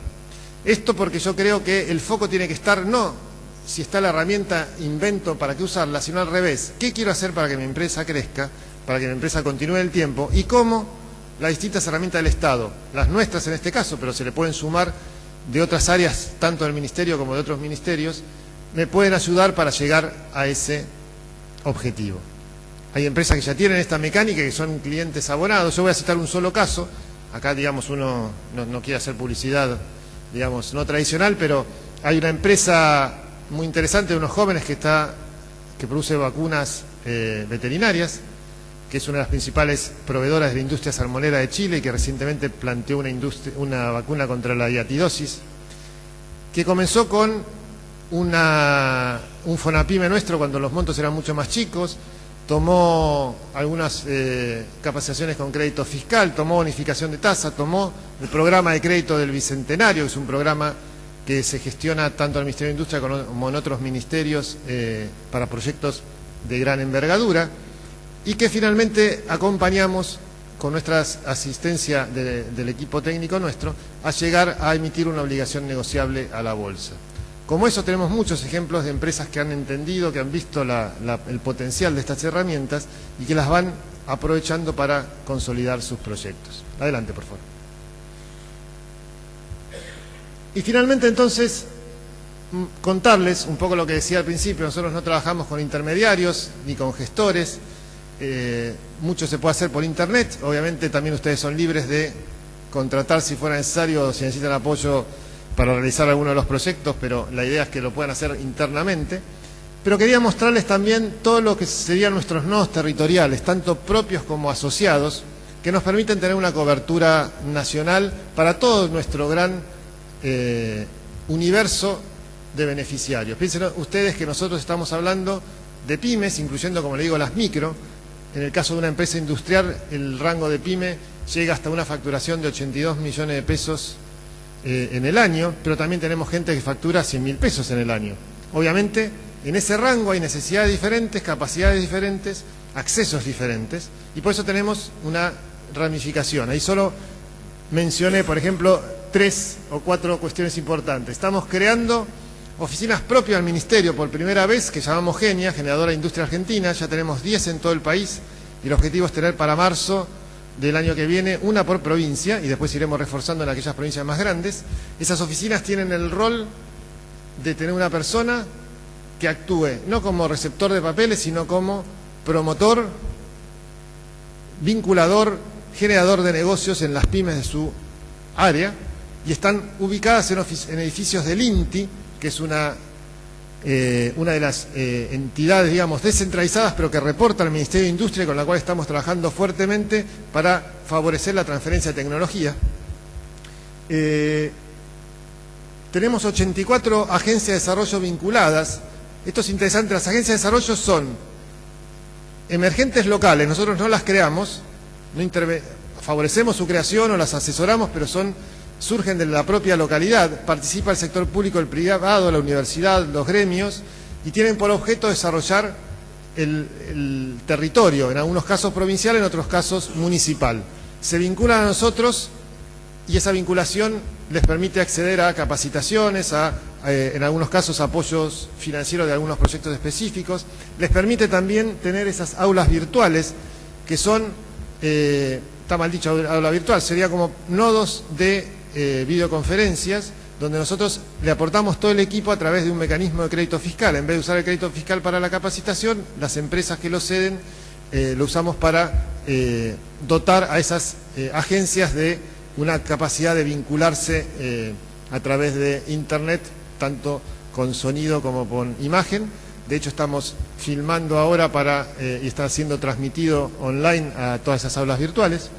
Esto porque yo creo que el foco tiene que estar no si está la herramienta, invento para qué usarla, sino al revés. ¿Qué quiero hacer para que mi empresa crezca, para que mi empresa continúe el tiempo? Y cómo las distintas herramientas del Estado, las nuestras en este caso, pero se le pueden sumar de otras áreas, tanto del Ministerio como de otros ministerios, me pueden ayudar para llegar a ese objetivo. Hay empresas que ya tienen esta mecánica, que son clientes abonados. Yo voy a citar un solo caso. Acá, digamos, uno no quiere hacer publicidad, digamos, no tradicional, pero hay una empresa muy interesante de unos jóvenes que produce vacunas veterinarias, que es una de las principales proveedoras de la industria salmonera de Chile y que recientemente planteó una vacuna contra la hiatidosis, que comenzó con un Fonapyme nuestro cuando los montos eran mucho más chicos, tomó algunas capacitaciones con crédito fiscal, tomó bonificación de tasa, tomó el programa de crédito del Bicentenario, que es un programa que se gestiona tanto en el Ministerio de Industria como en otros ministerios para proyectos de gran envergadura, y que finalmente acompañamos con nuestra asistencia del equipo técnico nuestro a llegar a emitir una obligación negociable a la bolsa. Como eso tenemos muchos ejemplos de empresas que han entendido, que han visto el potencial de estas herramientas y que las van aprovechando para consolidar sus proyectos. Adelante, por favor. Y finalmente, entonces, contarles un poco lo que decía al principio. Nosotros no trabajamos con intermediarios ni con gestores. Mucho se puede hacer por internet. Obviamente también ustedes son libres de contratar si fuera necesario o si necesitan apoyo para realizar alguno de los proyectos, pero la idea es que lo puedan hacer internamente. Pero quería mostrarles también todo lo que serían nuestros nodos territoriales, tanto propios como asociados, que nos permiten tener una cobertura nacional para todo nuestro gran universo de beneficiarios. Piensen ustedes que nosotros estamos hablando de pymes, incluyendo, como le digo, las micro. En el caso de una empresa industrial, el rango de pyme llega hasta una facturación de 82 millones de pesos en el año, pero también tenemos gente que factura 100.000 pesos en el año. Obviamente, en ese rango hay necesidades diferentes, capacidades diferentes, accesos diferentes, y por eso tenemos una ramificación. Ahí solo mencioné, por ejemplo, 3 o 4 cuestiones importantes. Estamos creando oficinas propias del Ministerio por primera vez, que llamamos GENIA, Generadora de Industria Argentina. Ya tenemos 10 en todo el país, y el objetivo es tener para marzo del año que viene una por provincia, y después iremos reforzando en aquellas provincias más grandes. Esas oficinas tienen el rol de tener una persona que actúe no como receptor de papeles, sino como promotor, vinculador, generador de negocios en las pymes de su área, y están ubicadas en edificios del INTI, que es una de las entidades, digamos, descentralizadas, pero que reporta al Ministerio de Industria, con la cual estamos trabajando fuertemente para favorecer la transferencia de tecnología. Tenemos 84 agencias de desarrollo vinculadas. Esto es interesante. Las agencias de desarrollo son emergentes locales, nosotros no las creamos, favorecemos su creación o las asesoramos, pero surgen de la propia localidad. Participa el sector público, el privado, la universidad, los gremios, y tienen por objeto desarrollar el territorio, en algunos casos provincial, en otros casos municipal. Se vinculan a nosotros y esa vinculación les permite acceder a capacitaciones, en algunos casos apoyos financieros de algunos proyectos específicos. Les permite también tener esas aulas virtuales que son, está mal dicho aula virtual, sería como nodos de videoconferencias, donde nosotros le aportamos todo el equipo a través de un mecanismo de crédito fiscal. En vez de usar el crédito fiscal para la capacitación, las empresas que lo ceden lo usamos para dotar a esas agencias de una capacidad de vincularse a través de internet, tanto con sonido como con imagen. De hecho, estamos filmando ahora y está siendo transmitido online a todas esas aulas virtuales.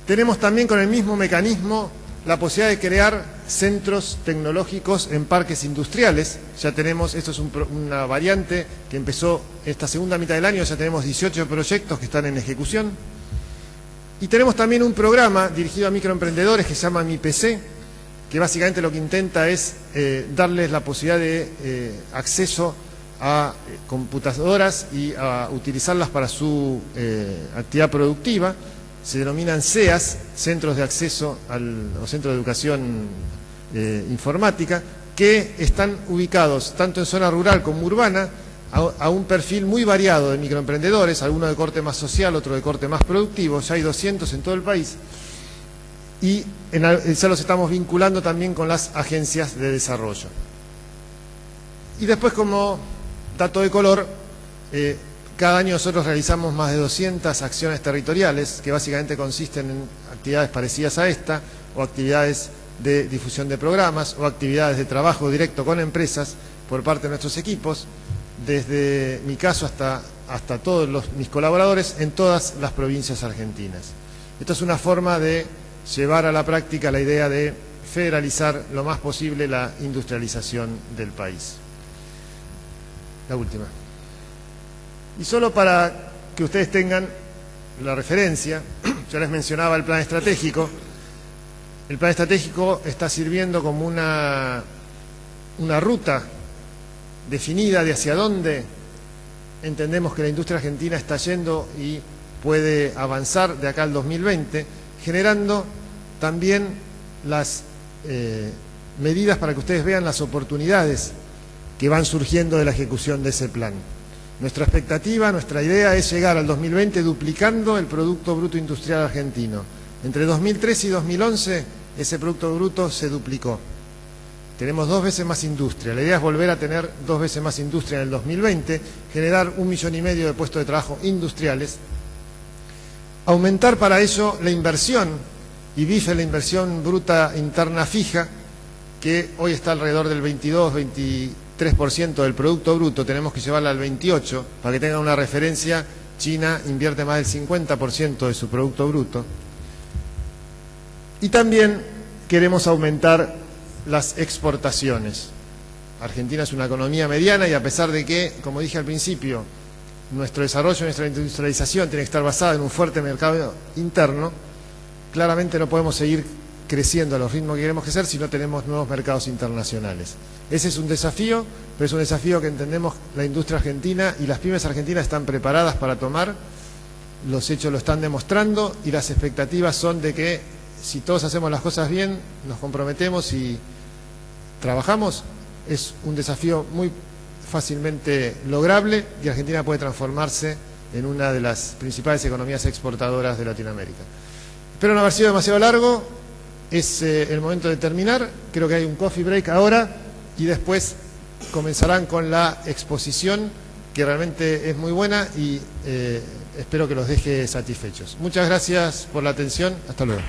Tenemos también, con el mismo mecanismo, la posibilidad de crear centros tecnológicos en parques industriales. Ya tenemos, esto es una variante que empezó esta segunda mitad del año, ya tenemos 18 proyectos que están en ejecución. Y tenemos también un programa dirigido a microemprendedores que se llama Mi PC, que básicamente lo que intenta es darles la posibilidad de acceso a computadoras y a utilizarlas para su actividad productiva. se denominan CEAS, Centros de Acceso o Centros de Educación Informática, que están ubicados tanto en zona rural como urbana, a un perfil muy variado de microemprendedores, algunos de corte más social, otro de corte más productivo. Ya hay 200 en todo el país, y ya los estamos vinculando también con las agencias de desarrollo. Y después, como dato de color, cada año nosotros realizamos más de 200 acciones territoriales, que básicamente consisten en actividades parecidas a esta, o actividades de difusión de programas, o actividades de trabajo directo con empresas por parte de nuestros equipos, desde mi caso hasta todos mis colaboradores en todas las provincias argentinas. Esto es una forma de llevar a la práctica la idea de federalizar lo más posible la industrialización del país. La última. Y solo para que ustedes tengan la referencia, yo les mencionaba el plan estratégico. El plan estratégico está sirviendo como una ruta definida de hacia dónde entendemos que la industria argentina está yendo y puede avanzar de acá al 2020, generando también las medidas para que ustedes vean las oportunidades que van surgiendo de la ejecución de ese plan. Nuestra expectativa, nuestra idea es llegar al 2020 duplicando el Producto Bruto Industrial argentino. Entre 2013 y 2011 ese Producto Bruto se duplicó. Tenemos 2 veces más industria. La idea es volver a tener 2 veces más industria en el 2020, generar 1,5 millones de puestos de trabajo industriales, aumentar para ello la inversión, y BIFE, la inversión bruta interna fija, que hoy está alrededor del 22-23% del Producto Bruto, tenemos que llevarla al 28%, para que tengan una referencia. China invierte más del 50% de su Producto Bruto. Y también queremos aumentar las exportaciones. Argentina es una economía mediana, y a pesar de que, como dije al principio, nuestro desarrollo, nuestra industrialización tiene que estar basada en un fuerte mercado interno, claramente no podemos seguir creciendo a los ritmos que queremos crecer si no tenemos nuevos mercados internacionales. Ese es un desafío, pero es un desafío que entendemos la industria argentina y las pymes argentinas están preparadas para tomar. Los hechos lo están demostrando, y las expectativas son de que si todos hacemos las cosas bien, nos comprometemos y trabajamos, es un desafío muy fácilmente lograble, y Argentina puede transformarse en una de las principales economías exportadoras de Latinoamérica. Espero no haber sido demasiado largo. Es el momento de terminar. Creo que hay un coffee break ahora, y después comenzarán con la exposición, que realmente es muy buena, y espero que los deje satisfechos. Muchas gracias por la atención. Hasta luego.